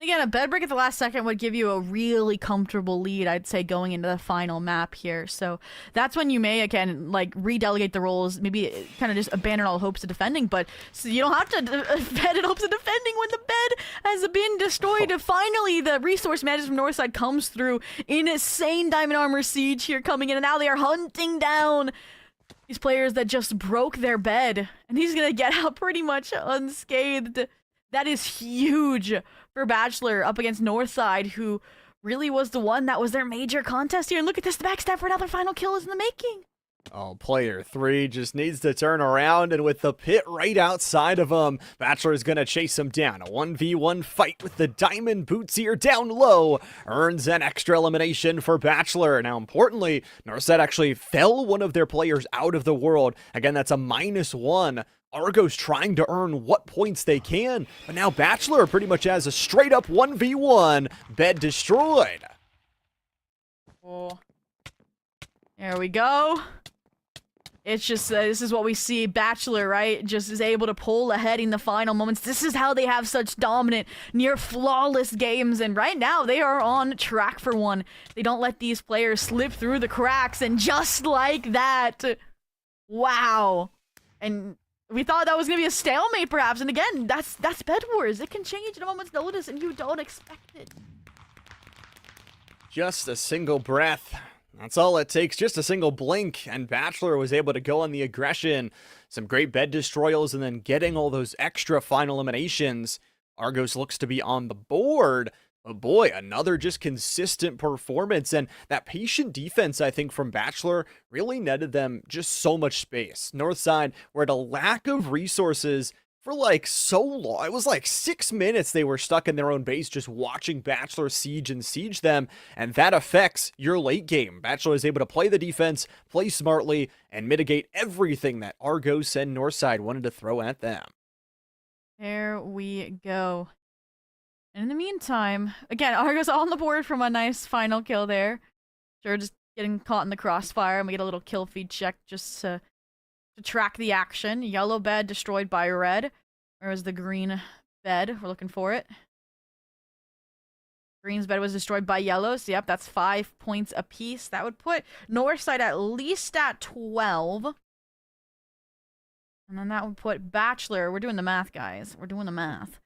Again, a bed break at the last second would give you a really comfortable lead, I'd say, going into the final map here. So that's when you may, again, like, redelegate the roles, maybe kind of just abandon all hopes of defending, but so you don't have to abandon hopes of defending when the bed has been destroyed. Finally, the resource management from Northside comes through. Insane Diamond Armor Siege here coming in, and now they are hunting down these players that just broke their bed, and he's gonna get out pretty much unscathed. That is huge for Bachelor up against Northside, who really was the one that was their major contest here. And look at this, the backstab for another final kill is in the making. Oh, player 3 just needs to turn around, and with the pit right outside of him, Bachelor is going to chase him down. A 1v1 fight with the diamond boots here down low earns an extra elimination for Bachelor. Now, importantly, Northside actually fell one of their players out of the world. Again, that's a -1. Argos trying to earn what points they can, but now Bachelor pretty much has a straight up 1v1, bed destroyed. Oh. There we go. It's just, this is what we see. Bachelor, right, just is able to pull ahead in the final moments. This is how they have such dominant, near flawless games, and right now they are on track for one. They don't let these players slip through the cracks, and just like that, wow. And we thought that was going to be a stalemate, perhaps. And again, that's Bed Wars. It can change at a moment's notice, and you don't expect it. Just a single breath. That's all it takes. Just a single blink. And Bachelor was able to go on the aggression. Some great bed destroyals, and then getting all those extra final eliminations. Argos looks to be on the board. But boy, another just consistent performance, and that patient defense, I think, from Bachelor really netted them just so much space. Northside were at a lack of resources for like so long. It was like 6 minutes they were stuck in their own base just watching Bachelor siege and siege them, and that affects your late game. Bachelor is able to play the defense, play smartly, and mitigate everything that Argos and Northside wanted to throw at them. There we go. And in the meantime, again, Argos on the board from a nice final kill there. Sure, just getting caught in the crossfire, and we get a little kill feed check just to track the action. Yellow bed destroyed by red. Where is the green bed? We're looking for it. Green's bed was destroyed by yellow, so yep, that's 5 points apiece. That would put Northside at least at 12. And then that would put Bachelor, we're doing the math, guys. We're doing the math.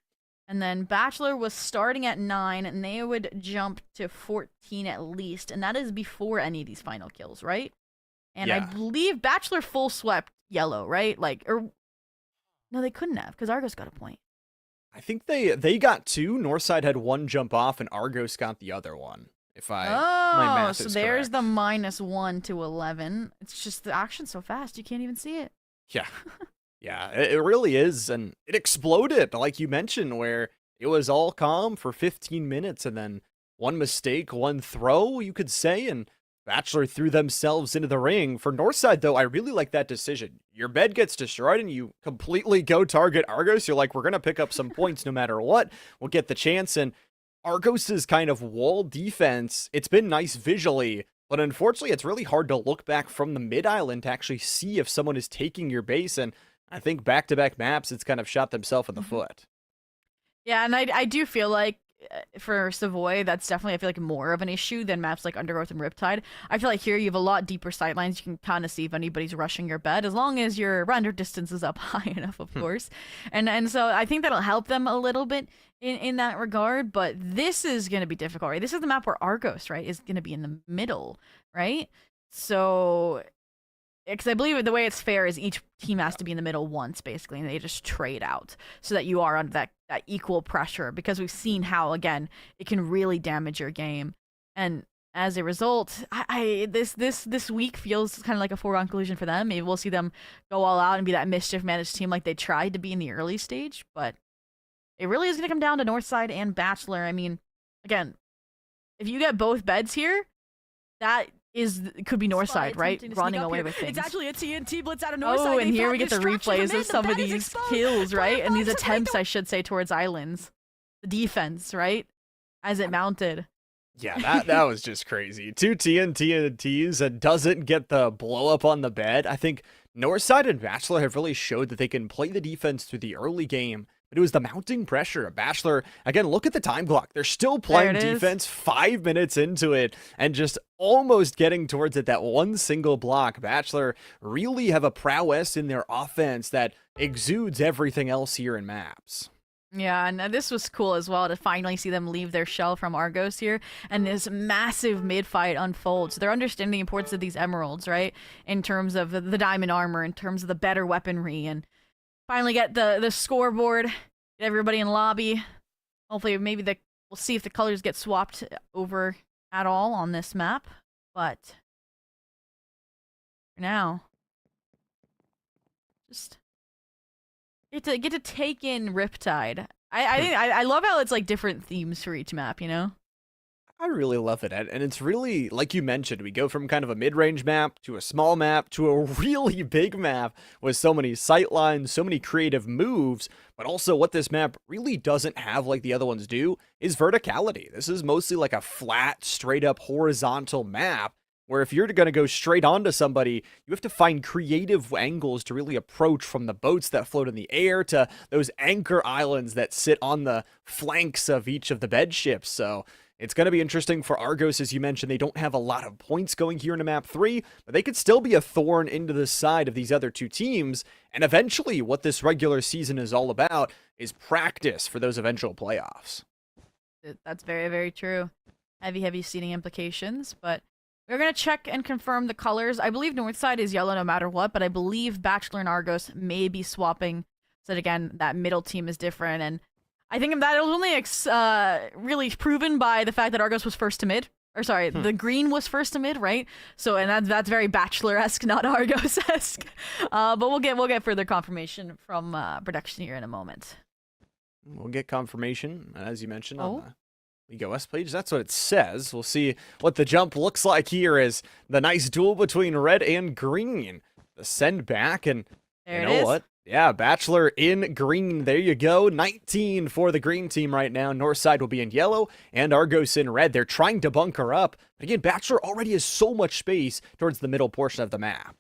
And then Bachelor was starting at 9, and they would jump to 14 at least. And that is before any of these final kills, right? And yeah. I believe Bachelor full swept yellow, right? Like, or no, they couldn't have, because Argos got a point. I think they got 2. Northside had 1 jump off, and Argos got the other one. If my math so is there's correct. The -1 to 11. It's just the action's so fast, you can't even see it. Yeah. Yeah, it really is, and it exploded, like you mentioned, where it was all calm for 15 minutes, and then one mistake, one throw, you could say, and Bachelor threw themselves into the ring. For Northside, though, I really like that decision. Your bed gets destroyed, and you completely go target Argos. You're like, we're going to pick up some points no matter what. We'll get the chance, and Argos's kind of wall defense, it's been nice visually, but unfortunately, it's really hard to look back from the mid-island to actually see if someone is taking your base, and I think back-to-back maps, it's kind of shot themselves in the foot. Yeah, and I do feel like for Savoy, that's definitely, I feel like, more of an issue than maps like Undergrowth and Riptide. I feel like here you have a lot deeper sightlines. You can kind of see if anybody's rushing your bed, as long as your render distance is up high enough, of course. And so I think that'll help them a little bit in that regard, but this is going to be difficult, right? This is the map where Argos, right, is going to be in the middle, right? So, because I believe the way it's fair is each team has to be in the middle once, basically, and they just trade out so that you are under that equal pressure, because we've seen how, again, it can really damage your game. And as a result, this week feels kind of like a foregone conclusion for them. Maybe we'll see them go all out and be that mischief managed team like they tried to be in the early stage, but it really is going to come down to Northside and Bachelor. I mean, again, if you get both beds here, that could be Northside, right? Running away with things. It's actually a TNT blitz out of Northside. Oh, and here we get the replays of some of these kills, right? And these attempts, I should say, towards islands. The defense, right? As it mounted. Yeah, that was just crazy. Two TNTs and doesn't get the blow up on the bed. I think Northside and Bachelor have really showed that they can play the defense through the early game, but it was the mounting pressure of Bachelor. Again, look at the time clock. They're still playing There it is. defense 5 minutes into it and just almost getting towards it. That one single block. Bachelor really have a prowess in their offense that exudes everything else here in maps. Yeah, and this was cool as well to finally see them leave their shell from Argos here, and this massive mid-fight unfolds. They're understanding the importance of these emeralds, right? In terms of the diamond armor, in terms of the better weaponry, and finally get the scoreboard, get everybody in lobby. Hopefully, we'll see if the colors get swapped over at all on this map, but for now, just get to take in Riptide. I love how it's like different themes for each map, you know? I really love it, and it's really, like you mentioned, we go from kind of a mid-range map to a small map to a really big map with so many sight lines, so many creative moves, but also what this map really doesn't have like the other ones do is verticality. This is mostly like a flat, straight-up horizontal map, where if you're going to go straight onto somebody, you have to find creative angles to really approach, from the boats that float in the air to those anchor islands that sit on the flanks of each of the bed ships. So it's going to be interesting for Argos. As you mentioned, they don't have a lot of points going here into map 3, but they could still be a thorn into the side of these other two teams. And eventually, what this regular season is all about is practice for those eventual playoffs. That's very, very true. Heavy seeding implications, but we're going to check and confirm the colors. I believe Northside is yellow no matter what, but I believe Bachelor and Argos may be swapping so that, again, that middle team is different. And I think that it was only really proven by the fact that Argos was first to mid. Or sorry, the green was first to mid, right? So, and that's very Bachelor-esque, not Argos-esque. But we'll get further confirmation from production here in a moment. We'll get confirmation, as you mentioned, on the League OS page. That's what it says. We'll see what the jump looks like here as the nice duel between red and green. The send back, and There you it know is. what? Yeah, Bachelor in green. There you go. 19 for the green team right now. Northside will be in yellow and Argos in red. They're trying to bunker up. But again, Bachelor already has so much space towards the middle portion of the map.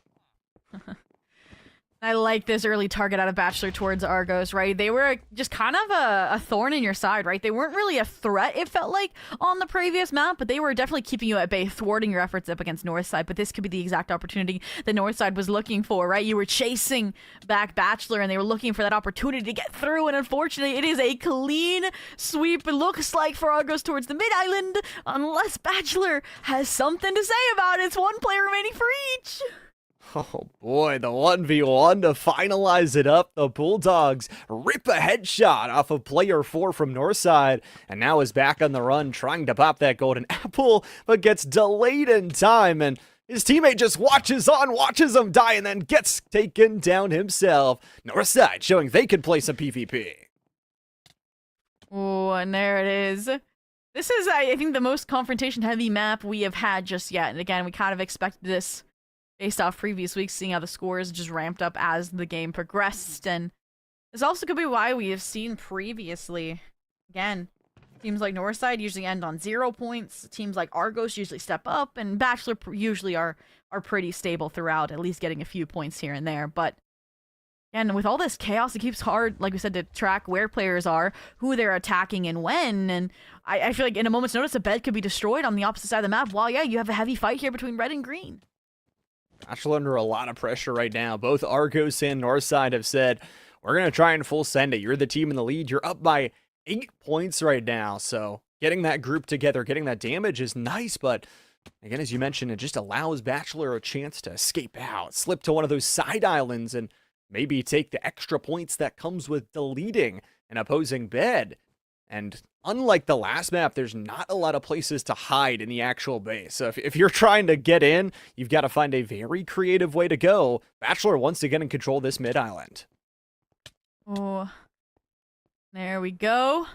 I like this early target out of Bachelor towards Argos, right? They were just kind of a thorn in your side, right? They weren't really a threat, it felt like, on the previous map, but they were definitely keeping you at bay, thwarting your efforts up against Northside. But this could be the exact opportunity that Northside was looking for, right? You were chasing back Bachelor, and they were looking for that opportunity to get through, and unfortunately, it is a clean sweep, it looks like, for Argos towards the mid-island, unless Bachelor has something to say about it. It's one player remaining for each. Oh boy, the 1v1 to finalize it up. The Bulldogs rip a headshot off of player 4 from Northside, and now is back on the run trying to pop that golden apple, but gets delayed in time, and his teammate just watches him die, and then gets taken down himself. Northside showing they can play some PvP. Oh, and there it is. This is, I think, the most confrontation-heavy map we have had just yet, and again, we kind of expected this based off previous weeks, seeing how the scores just ramped up as the game progressed. And this also could be why we have seen previously, again, teams like Northside usually end on 0 points. Teams like Argos usually step up, and Bachelor usually are pretty stable throughout, at least getting a few points here and there. But again, with all this chaos, it keeps hard, like we said, to track where players are, who they're attacking, and when. And I feel like in a moment's notice, a bed could be destroyed on the opposite side of the map, while, yeah, you have a heavy fight here between red and green. Bachelor under a lot of pressure right now. Both Argos and Northside have said, we're going to try and full send it. You're the team in the lead. You're up by 8 points right now. So getting that group together, getting that damage is nice. But again, as you mentioned, it just allows Bachelor a chance to escape out, slip to one of those side islands, and maybe take the extra points that comes with deleting an opposing bed. And unlike the last map, there's not a lot of places to hide in the actual base. So if you're trying to get in, you've got to find a very creative way to go. Bachelor wants to get in control of this mid-island. Oh, there we go.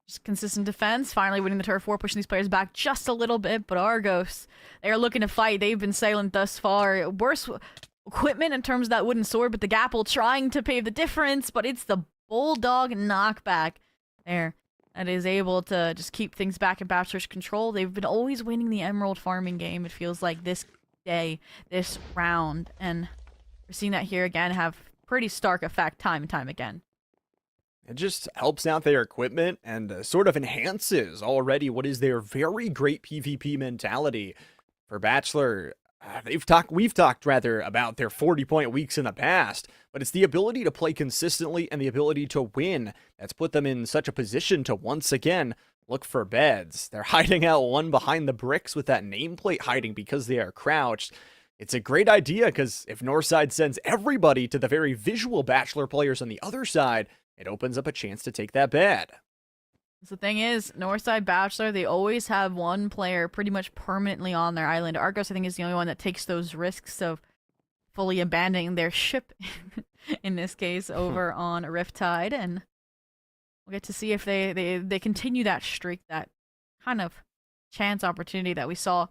Just consistent defense, finally winning the turf war, pushing these players back just a little bit. But Argos, they are looking to fight. They've been silent thus far. Worse equipment in terms of that wooden sword, but the Gapple trying to pave the difference, but it's the Bulldog knockback there. that is able to just keep things back in Bachelor's control. They've been always winning the emerald farming game, it feels like, this day, this round. And we're seeing that here again have pretty stark effect time and time again. It just helps out their equipment and sort of enhances already what is their very great PvP mentality. For Bachelor, we've talked rather about their 40-point weeks in the past, but it's the ability to play consistently and the ability to win that's put them in such a position to once again look for beds. They're hiding out one behind the bricks with that nameplate hiding because they are crouched. It's a great idea because if Northside sends everybody to the very visual Bachelor players on the other side, it opens up a chance to take that bed. The thing is, Northside Bachelor, they always have one player pretty much permanently on their island. Argos, I think, is the only one that takes those risks of fully abandoning their ship, in this case, over on Riptide. And we'll get to see if they continue that streak, that kind of chance opportunity that we saw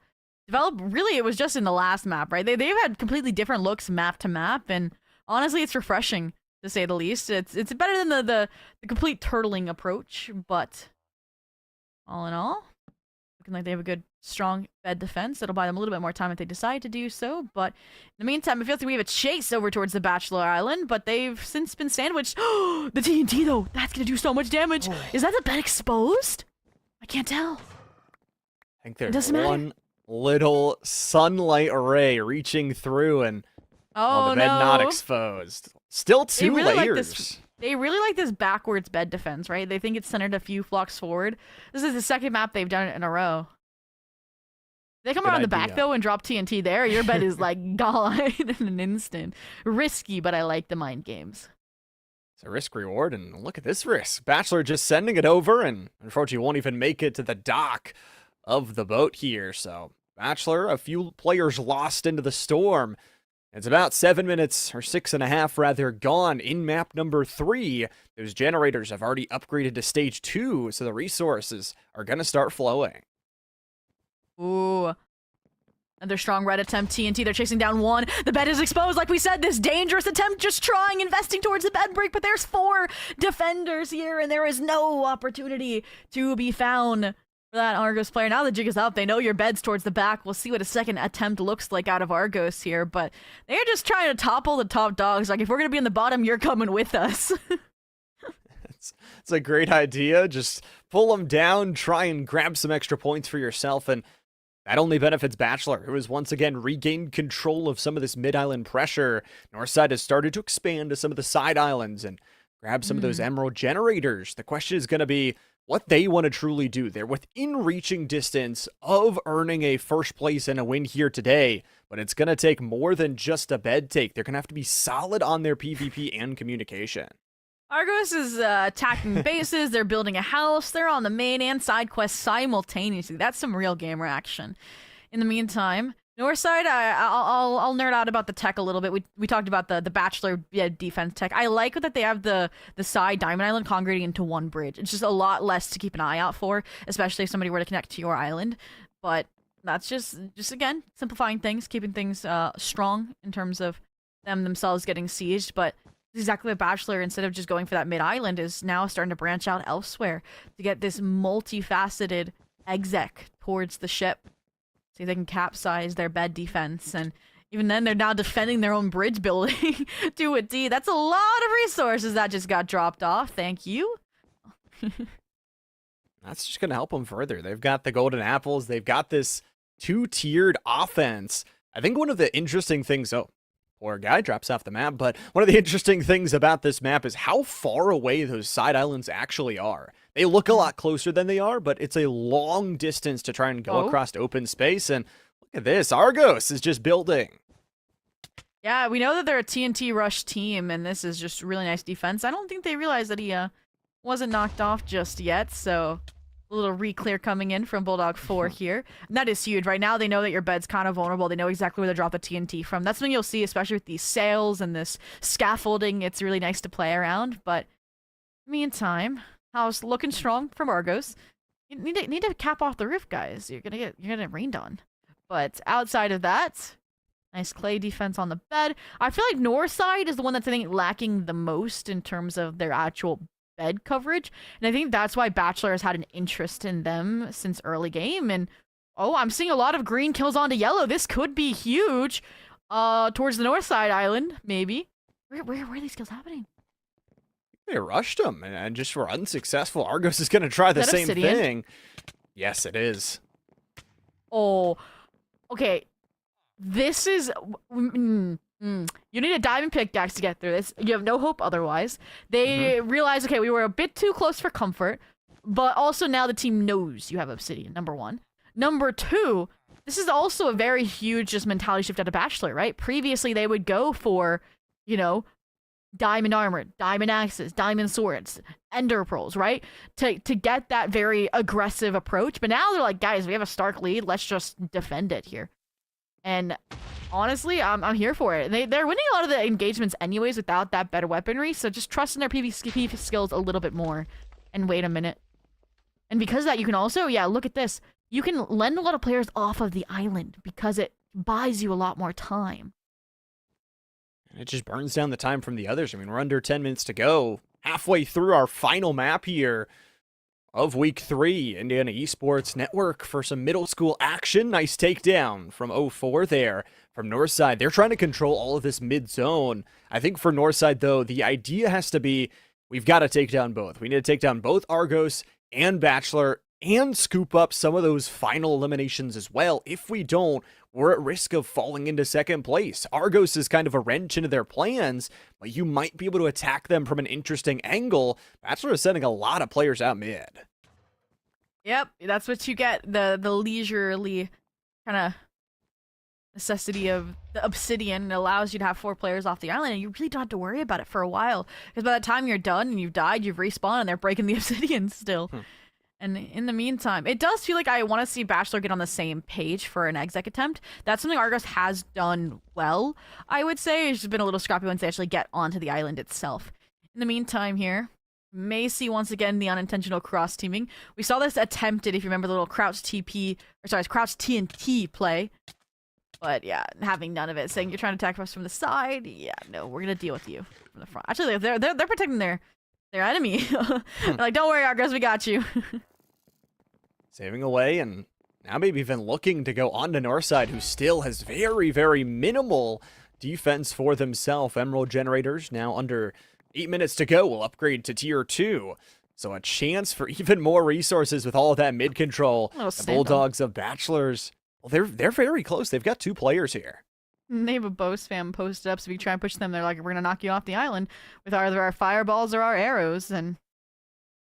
develop. Really, it was just in the last map, right? They've had completely different looks map to map, and honestly, it's refreshing, to say the least. It's better than the complete turtling approach, but all in all, looking like they have a good, strong bed defense. That'll buy them a little bit more time if they decide to do so, but in the meantime, it feels like we have a chase over towards the Bachelor Island, but they've since been sandwiched. The TNT, though, that's gonna do so much damage. Is that the bed exposed? I can't tell. I think there's one little sunlight array reaching through, and the bed not exposed. Still two layers. They really like this backwards bed defense, right? They think it's centered a few blocks forward. This is the second map they've done it in a row. They come around the back, though, and drop TNT there. Your bed is, like, gone in an instant. Risky, but I like the mind games. It's a risk reward, and look at this risk. Bachelor just sending it over, and unfortunately won't even make it to the dock of the boat here. So, Bachelor, a few players lost into the storm. It's about 7 minutes, or 6.5 rather, gone in map number 3. Those generators have already upgraded to stage 2, so the resources are going to start flowing. Ooh. Another strong red attempt, TNT. They're chasing down one. The bed is exposed, like we said. This dangerous attempt, just trying, investing towards the bed break, but there's 4 defenders here, and there is no opportunity to be found for that Argos player. Now the jig is up. They know your bed's towards the back. We'll see what a second attempt looks like out of Argos here, but they're just trying to topple the top dogs. Like, if we're going to be in the bottom, you're coming with us. It's a great idea. Just pull them down, try and grab some extra points for yourself, and that only benefits Bachelor, who has once again regained control of some of this mid-island pressure. Northside has started to expand to some of the side islands and grab some of those emerald generators. The question is going to be what they want to truly do. They're within reaching distance of earning a first place and a win here today, but it's going to take more than just a bed take. They're going to have to be solid on their PvP and communication. Argos is attacking bases, they're building a house, they're on the main and side quests simultaneously. That's some real gamer action. In the meantime, Northside, I'll nerd out about the tech a little bit. We talked about the Bachelor defense tech. I like that they have the side Diamond Island congregating into one bridge. It's just a lot less to keep an eye out for, especially if somebody were to connect to your island. But that's just again, simplifying things, keeping things strong in terms of them themselves getting sieged, but exactly what Bachelor, instead of just going for that mid-island, is now starting to branch out elsewhere to get this multifaceted exec towards the ship. See if they can capsize their bed defense, and even then they're now defending their own bridge building to a D. That's a lot of resources that just got dropped off. Thank you. That's just going to help them further. They've got the golden apples. They've got this 2-tiered offense. I think one of the interesting things... Poor guy drops off the map, but one of the interesting things about this map is how far away those side islands actually are. They look a lot closer than they are, but it's a long distance to try and go across open space, and look at this, Argos is just building. Yeah, we know that they're a TNT rush team, and this is just really nice defense. I don't think they realized that he wasn't knocked off just yet, so... A little re-clear coming in from Bulldog 4 here. And that is huge. Right now, they know that your bed's kind of vulnerable. They know exactly where to drop the TNT from. That's something you'll see, especially with these sails and this scaffolding. It's really nice to play around. But meantime, house looking strong from Argos. You need to cap off the roof, guys. You're gonna get rained on. But outside of that, nice clay defense on the bed. I feel like Northside is the one that's, I think, lacking the most in terms of their actual bed coverage. And I think that's why Bachelor has had an interest in them since early game. And I'm seeing a lot of green kills onto yellow. This could be huge. Towards the north side island, maybe. Where are these kills happening? They rushed him and just were unsuccessful. Argos is going to try the same Obsidian? thing. Yes, it is. Oh, okay. This is... You need a diamond pickaxe to get through this. You have no hope otherwise. They realize, okay, we were a bit too close for comfort, but also now the team knows you have obsidian, number one. Number two, this is also a very huge just mentality shift out of Bachelor, right? Previously, they would go for, diamond armor, diamond axes, diamond swords, ender pearls, right? To get that very aggressive approach. But now they're like, guys, we have a stark lead. Let's just defend it here. And honestly, I'm here for it. They're winning a lot of the engagements anyways without that better weaponry. So just trust in their PvP skills a little bit more. And wait a minute. And because of that, you can also, look at this. You can lend a lot of players off of the island because it buys you a lot more time. It just burns down the time from the others. I mean, we're under 10 minutes to go. Halfway through our final map here of week 3. Indiana Esports Network for some middle school action. Nice takedown from 0-4 there from Northside. They're trying to control all of this mid zone. I think for Northside, though, the idea has to be we've got to take down both. We need to take down both Argos and Bachelor and scoop up some of those final eliminations as well. If we don't, we're at risk of falling into second place. Argos is kind of a wrench into their plans, but you might be able to attack them from an interesting angle. Bachelor is sending a lot of players out mid. Yep, that's what you get. The leisurely kind of necessity of the obsidian allows you to have 4 players off the island, and you really don't have to worry about it for a while. Because by the time you're done and you've died, you've respawned, and they're breaking the obsidian still. And in the meantime, it does feel like I want to see Bachelor get on the same page for an exec attempt. That's something Argos has done well, I would say. It's just been a little scrappy once they actually get onto the island itself. In the meantime here, may see once again the unintentional cross-teaming. We saw this attempted, if you remember the little crouch crouch TNT play. But yeah, having none of it, saying you're trying to attack us from the side. Yeah, no, we're going to deal with you from the front. Actually, they're protecting their enemy. They're like, don't worry, Argos, we got you. Saving away, and now maybe even looking to go on to Northside, who still has very, very minimal defense for themselves. Emerald Generators now under 8 minutes to go will upgrade to tier 2. So a chance for even more resources with all of that mid control. The Bulldogs of Bachelors, well, they're very close. They've got 2 players here. They have a bow spam posted up, so if you try and push them, they're like, we're going to knock you off the island with either our fireballs or our arrows. And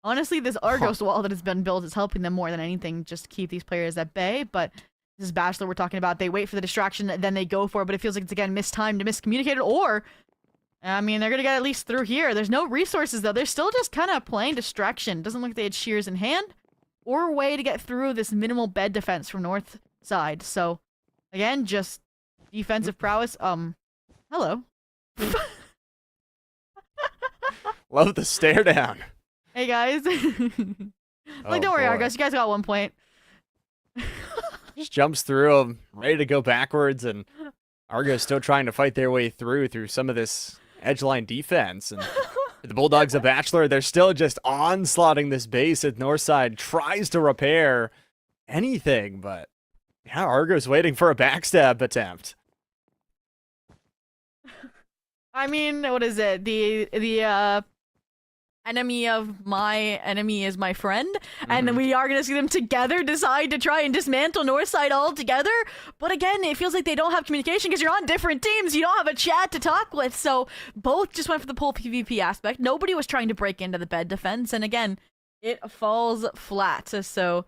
honestly, this Argos wall that has been built is helping them more than anything just to keep these players at bay. But this is Bachelor we're talking about. They wait for the distraction, then they go for it, but it feels like it's, again, mistimed, miscommunicated, or, I mean, they're going to get at least through here. There's no resources, though. They're still just kind of playing distraction. Doesn't look like they had shears in hand or a way to get through this minimal bed defense from north side. So, again, just defensive prowess. Hello. Love the stare down. Hey, guys. Like, don't worry, Argos. You guys got 1 point. Just jumps through them, ready to go backwards, and Argos still trying to fight their way through some of this edgeline defense. And the Bulldogs of Bachelor, they're still just onslaughting this base as Northside tries to repair anything, but yeah, Argos waiting for a backstab attempt. I mean, what is it? The enemy of my enemy is my friend, and we are going to see them together decide to try and dismantle Northside altogether. But again, it feels like they don't have communication because you're on different teams. You don't have a chat to talk with, so both just went for the full PvP aspect. Nobody was trying to break into the bed defense, and again, it falls flat. So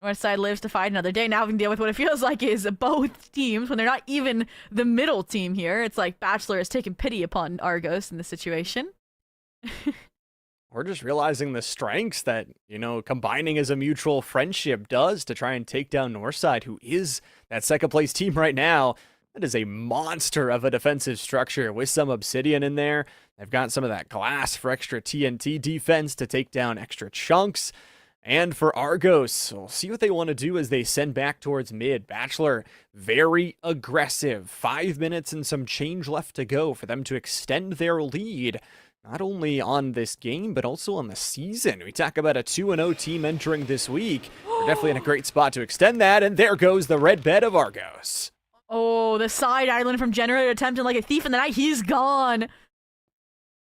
Northside lives to fight another day, now having to deal with what it feels like is both teams when they're not even the middle team here. It's like Bachelor has taken pity upon Argos in this situation. We're just realizing the strengths that, combining as a mutual friendship does to try and take down Northside, who is that second place team right now. That is a monster of a defensive structure with some obsidian in there. They've got some of that glass for extra TNT defense to take down extra chunks. And for Argos, we'll see what they want to do as they send back towards mid. Bachelor, very aggressive. 5 minutes and some change left to go for them to extend their lead. not only on this game, but also on the season. We talk about a 2-0 team entering this week. They're definitely in a great spot to extend that, and there goes the red bed of Argos. Oh, the side island from Generator attempting like a thief in the night. He's gone.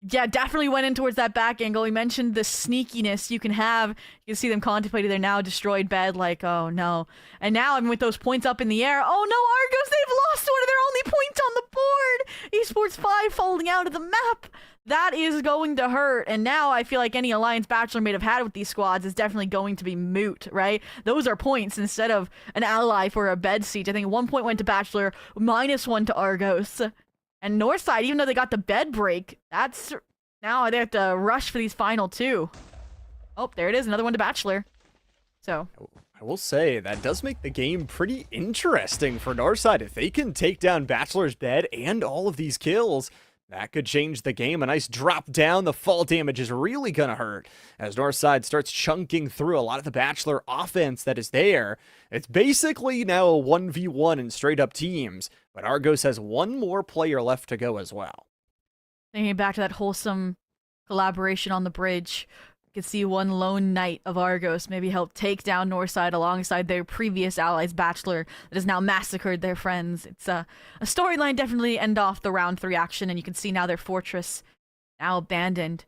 Yeah, definitely went in towards that back angle. We mentioned the sneakiness you can have. You can see them contemplating their now destroyed bed like, oh no. And now, I mean, with those points up in the air, oh no, Argos, they've lost one of their only points on the board. Esports 5 falling out of the map. That is going to hurt. And now I feel like any Alliance Bachelor may have had with these squads is definitely going to be moot, right? Those are points instead of an ally for a bed seat. I think 1 point went to Bachelor, -1 to Argos. And Northside, even though they got the bed break, that's now they have to rush for these final 2. Oh, there it is, another one to Bachelor. So I will say, that does make the game pretty interesting for Northside. If they can take down Bachelor's bed and all of these kills, that could change the game. A nice drop down. The fall damage is really going to hurt as Northside starts chunking through a lot of the Bachelor offense that is there. It's basically now a 1v1 in straight up teams, but Argos has one more player left to go as well. thinking back to that wholesome collaboration on the bridge, you could see one lone knight of Argos maybe help take down Northside alongside their previous allies Bachelor that has now massacred their friends. It's a storyline definitely end off the round 3 action, and you can see now their fortress now abandoned.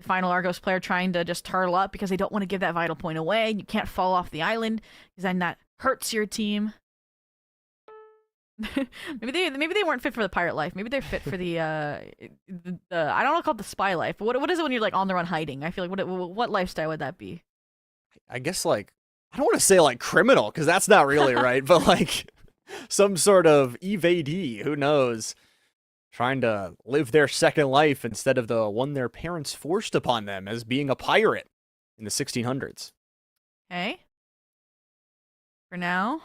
The final Argos player trying to just turtle up because they don't want to give that vital point away. You can't fall off the island because then that hurts your team. maybe they weren't fit for the pirate life. Maybe they're fit for the I don't want to call it the spy life. But what is it when you're like on the run hiding? I feel like what lifestyle would that be? I guess like, I don't want to say like criminal because that's not really right, but like some sort of evadee, who knows? Trying to live their second life instead of the one their parents forced upon them as being a pirate in the 1600s. Okay. For now.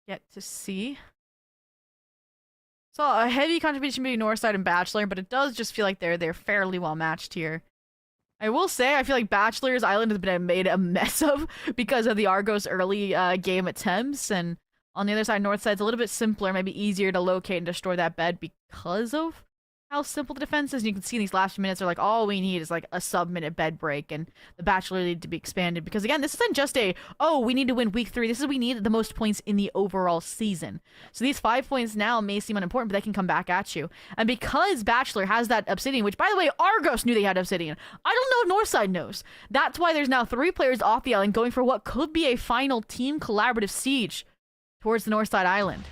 Yet to see. So a heavy contribution between Northside and Bachelor, but it does just feel like they're fairly well matched here. I will say, I feel like Bachelor's Island has been made a mess of because of the Argos early game attempts, and on the other side, Northside's a little bit simpler, maybe easier to locate and destroy that bed because of how simple the defense is. And you can see in these last few minutes, they're like, all we need is like a sub-minute bed break, and the Bachelor need to be expanded. Because again, this isn't just we need to win week 3. This is we need the most points in the overall season. So these 5 points now may seem unimportant, but they can come back at you. And because Bachelor has that Obsidian, which by the way, Argos knew they had Obsidian. I don't know if Northside knows. That's why there's now 3 players off the island going for what could be a final team collaborative siege towards the Northside Island.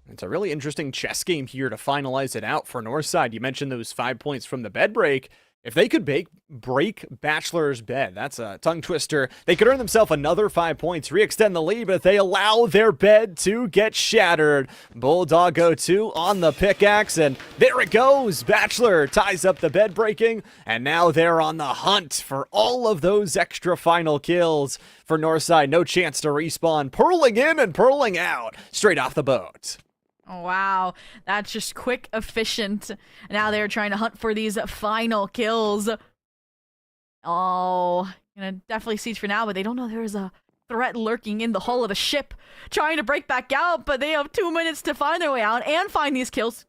It's a really interesting chess game here to finalize it out for Northside. You mentioned those 5 points from the bed break. If they could break Bachelor's bed, that's a tongue twister. They could earn themselves another 5 points, re-extend the lead, but they allow their bed to get shattered. Bulldog 2 on the pickaxe, and there it goes. Bachelor ties up the bed breaking, and now they're on the hunt for all of those extra final kills. For Northside, no chance to respawn, purling in and purling out, straight off the boat. Oh, wow. That's just quick, efficient. Now they're trying to hunt for these final kills. Oh, gonna definitely siege for now, but they don't know there's a threat lurking in the hull of a ship trying to break back out, but they have 2 minutes to find their way out and find these kills.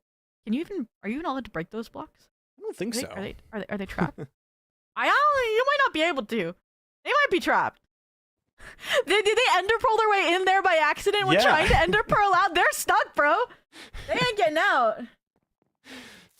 Are you even allowed to break those blocks? I don't think so. Are they trapped? You might not be able to. They might be trapped. Did they ender pearl their way in there by accident when trying to ender pearl out? They're stuck, bro. They ain't getting out.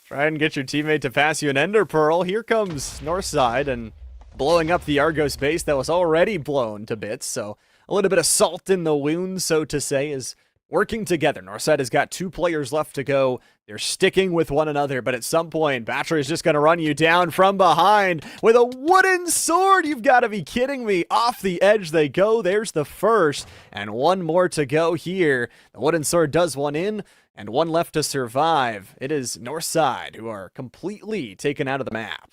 Try and get your teammate to pass you an ender pearl. Here comes Northside and blowing up the Argos base that was already blown to bits. So a little bit of salt in the wound, so to say, is working together. Northside has got 2 players left to go. They're sticking with one another, but at some point, Bachelor is just going to run you down from behind with a wooden sword. You've got to be kidding me. Off the edge they go. There's the first, and 1 more to go here. The wooden sword does 1 in, and 1 left to survive. It is Northside who are completely taken out of the map.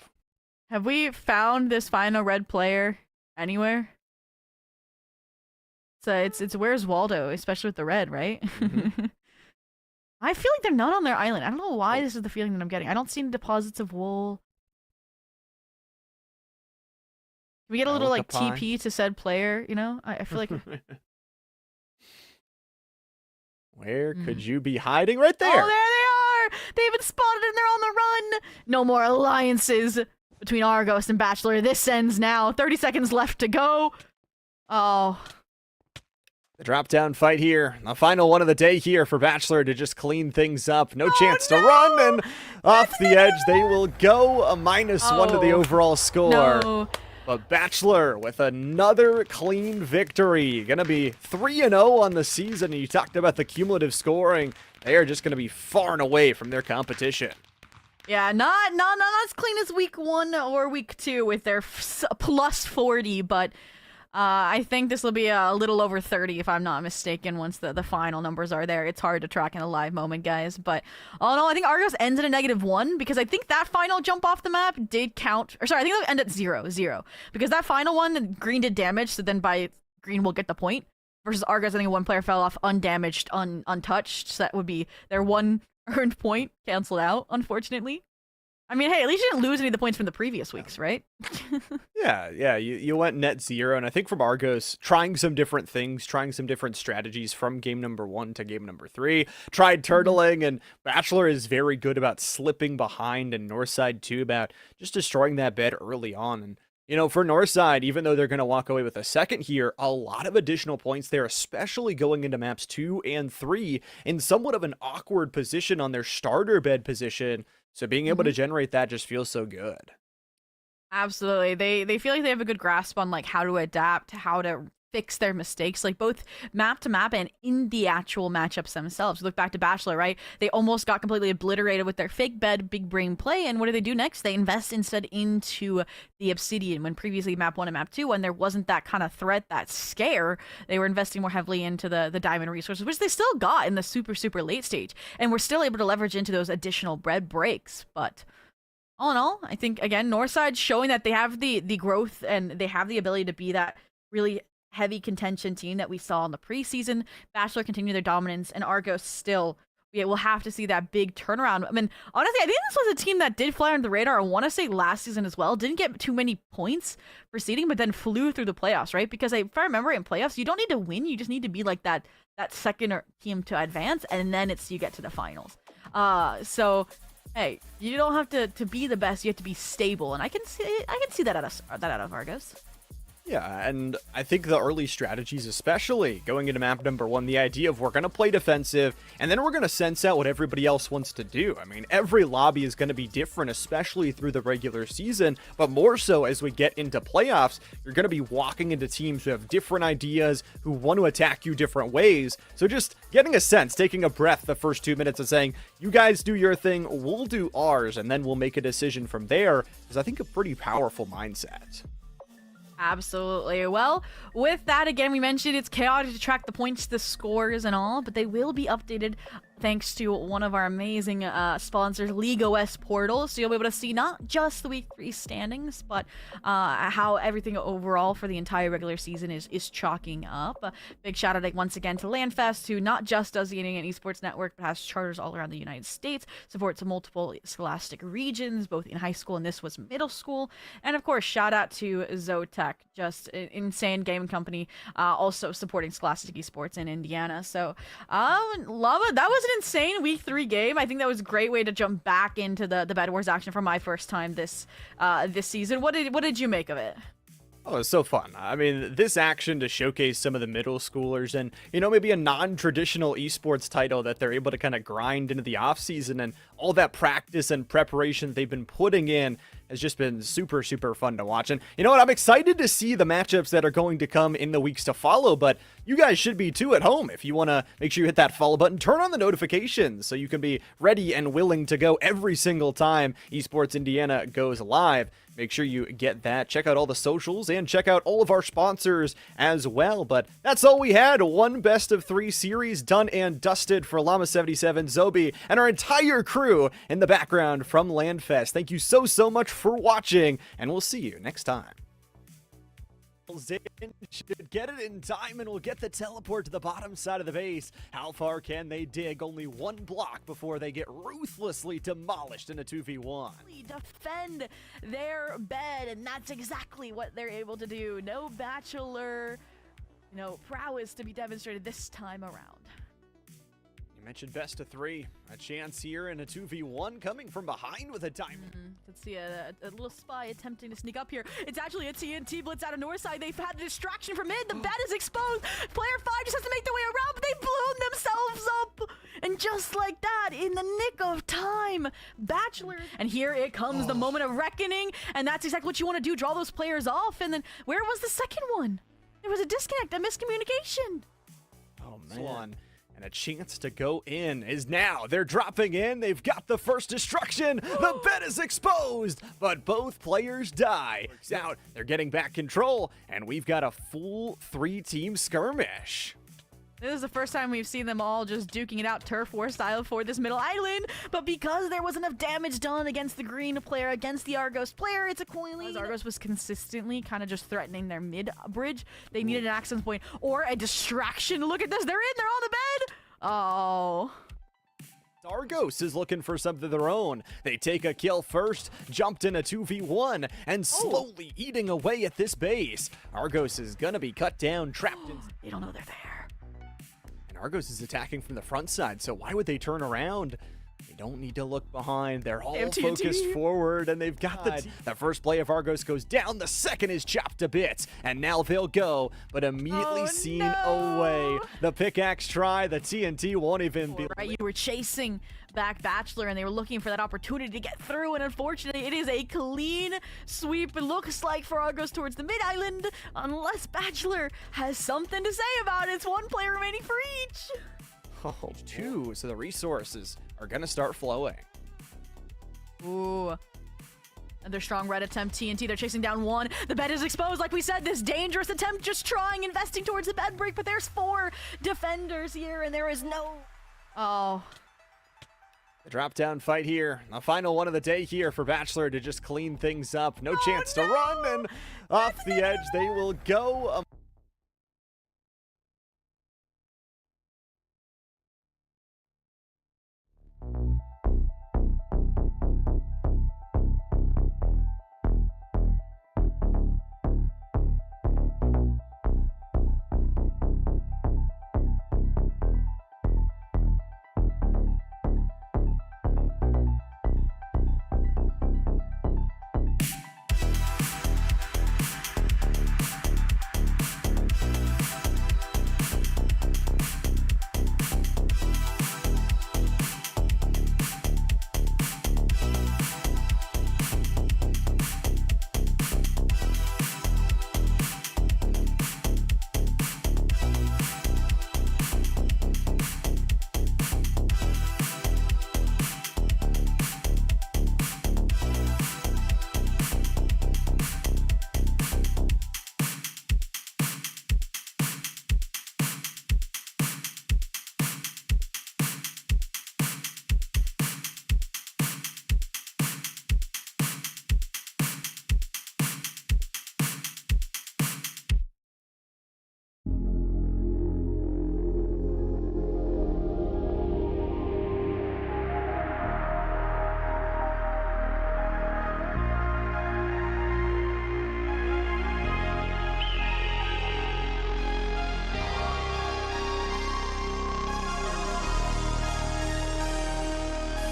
Have we found this final red player anywhere? So it's where's Waldo, especially with the red, right? Mm-hmm. I feel like they're not on their island. I don't know why this is the feeling that I'm getting. I don't see any deposits of wool. Can we get a little like TP to said player, you know? I feel like where could you be hiding? Right there. Oh, there they are! They've been spotted and they're on the run. No more alliances between Argos and Bachelor. This ends now. 30 seconds left to go. Oh. The drop-down fight here. The final one of the day here for Bachelor to just clean things up. No chance to run, and off the edge they will go. A -1 to the overall score. No. But Bachelor with another clean victory. Gonna be 3-0 on the season. You talked about the cumulative scoring. They are just gonna be far and away from their competition. Yeah, not as clean as week 1 or week 2 with their plus 40, but I think this will be a little over 30 if I'm not mistaken once the final numbers are there. It's hard to track in a live moment, guys, but all in all, I think Argos ends in a -1 because I think that final jump off the map did count. Or sorry, I think it'll end at 0-0 because that final one, green did damage, so then by green will get the point. Versus Argos, I think one player fell off undamaged, untouched, so that would be their one earned point canceled out, unfortunately. I mean, hey, at least you didn't lose any of the points from the previous weeks, right? Yeah, you went net 0, and I think from Argos, trying some different things, trying some different strategies from game number 1 to game number 3, tried turtling, and Bachelor is very good about slipping behind, and Northside too, about just destroying that bed early on. And you know, for Northside, even though they're going to walk away with a second here, a lot of additional points there, especially going into maps 2 and 3 in somewhat of an awkward position on their starter bed position. So being able to generate that just feels so good. Absolutely. They feel like they have a good grasp on like how to adapt, how to fix their mistakes, like both map to map and in the actual matchups themselves. Look back to Bachelor, right? They almost got completely obliterated with their fake bed, big brain play, and what do they do next? They invest instead into the Obsidian, when previously map 1 and map 2, when there wasn't that kind of threat, that scare, they were investing more heavily into the diamond resources, which they still got in the super late stage, and we're still able to leverage into those additional bread breaks. But all in all, I think, again, Northside showing that they have the growth and they have the ability to be that really heavy contention team that we saw in the preseason. Bachelor continue their dominance, and Argos still, we'll have to see that big turnaround. I mean, honestly, I think this was a team that did fly under the radar. I want to say last season as well. Didn't get too many points for seeding, but then flew through the playoffs, right? Because if I remember, in playoffs, you don't need to win. You just need to be like that second team to advance, and then you get to the finals. So hey, you don't have to be the best. You have to be stable, and I can see that out of Argos. Yeah, and I think the early strategies, especially going into map number 1, the idea of we're going to play defensive, and then we're going to sense out what everybody else wants to do. I mean, every lobby is going to be different, especially through the regular season, but more so as we get into playoffs, you're going to be walking into teams who have different ideas, who want to attack you different ways. So just getting a sense, taking a breath the first 2 minutes and saying, you guys do your thing, we'll do ours, and then we'll make a decision from there, is I think a pretty powerful mindset. Absolutely. Well, with that, again, we mentioned it's chaotic to track the points, the scores, and all, but they will be updated thanks to one of our amazing sponsors, League OS portal. So you'll be able to see not just the week 3 standings, but how everything overall for the entire regular season is chalking up. A big shout out once again to LandFest, who not just does the Indian Esports Network, but has charters all around the United States, supports multiple scholastic regions, both in high school and this was middle school. And of course, shout out to Zotac, just an insane gaming company, also supporting scholastic esports in Indiana. So Lava, that was an insane week 3 game. I think that was a great way to jump back into the Bed Wars action for my first time this season. What did you make of it? Oh, it's so fun. I mean, this action to showcase some of the middle schoolers and, you know, maybe a non-traditional esports title that they're able to kind of grind into the off-season, and all that practice and preparation they've been putting in has just been super fun to watch. And you know what? I'm excited to see the matchups that are going to come in the weeks to follow, but you guys should be too at home. If you want to make sure you hit that follow button, turn on the notifications so you can be ready and willing to go every single time Esports Indiana goes live. Make sure you get that. Check out all the socials and check out all of our sponsors as well. But that's all we had. One best of 3 series done and dusted for Llama77, Zobi, and our entire crew in the background from LandFest. Thank you so much for watching, and we'll see you next time. Should get it in time and will get the teleport to the bottom side of the base. How far can they dig? Only 1 block before they get ruthlessly demolished in a 2v1. Defend their bed, and that's exactly what they're able to do. No Bachelor, prowess to be demonstrated this time around. You mentioned best of 3. A chance here in a 2v1 coming from behind with a diamond. Let's see a little spy attempting to sneak up here. It's actually a TNT blitz out of Northside. They've had a distraction from mid. The bed is exposed. Player 5 just has to make their way around, but they blown themselves up. And just like that, in the nick of time, Bachelor. And here it comes, the moment of reckoning. And that's exactly what you want to do, draw those players off. And then where was the second one? There was a disconnect, a miscommunication. Oh, man. And a chance to go in is now. They're dropping in. They've got the first destruction. The bed is exposed, but both players die. Out. They're getting back control, and we've got a full 3-team skirmish. This is the first time we've seen them all just duking it out turf war style for this middle island, but because there was enough damage done against the green player, against the Argos player, it's a coin lead. As Argos was consistently kind of just threatening their mid bridge, they needed an access point or a distraction. Look at this, they're in, they're on the bed. Oh. Argos is looking for something of their own. They take a kill first, jumped in a 2v1, and slowly eating away at this base. Argos is gonna be cut down, trapped in... They don't know they're there. Argos is attacking from the front side, so why would they turn around? They don't need to look behind. They're all focused forward, and they've got the first play of Argos goes down. The second is chopped to bits, and now they'll go, but immediately seen away. The pickaxe try, the TNT won't even be... Right, you were chasing back Bachelor, and they were looking for that opportunity to get through, and unfortunately, it is a clean sweep, it looks like, for Argos towards the mid-island, unless Bachelor has something to say about it. It's one player remaining for each. Oh, 2, so the resources are gonna start flowing. Ooh. Another strong red attempt, TNT, they're chasing down 1. The bed is exposed, like we said, this dangerous attempt, just trying, investing towards the bed break, but there's 4 defenders here, and there is no... Oh. The drop-down fight here, the final one of the day here for Bachelor to just clean things up. No chance to run, and off the edge they will go.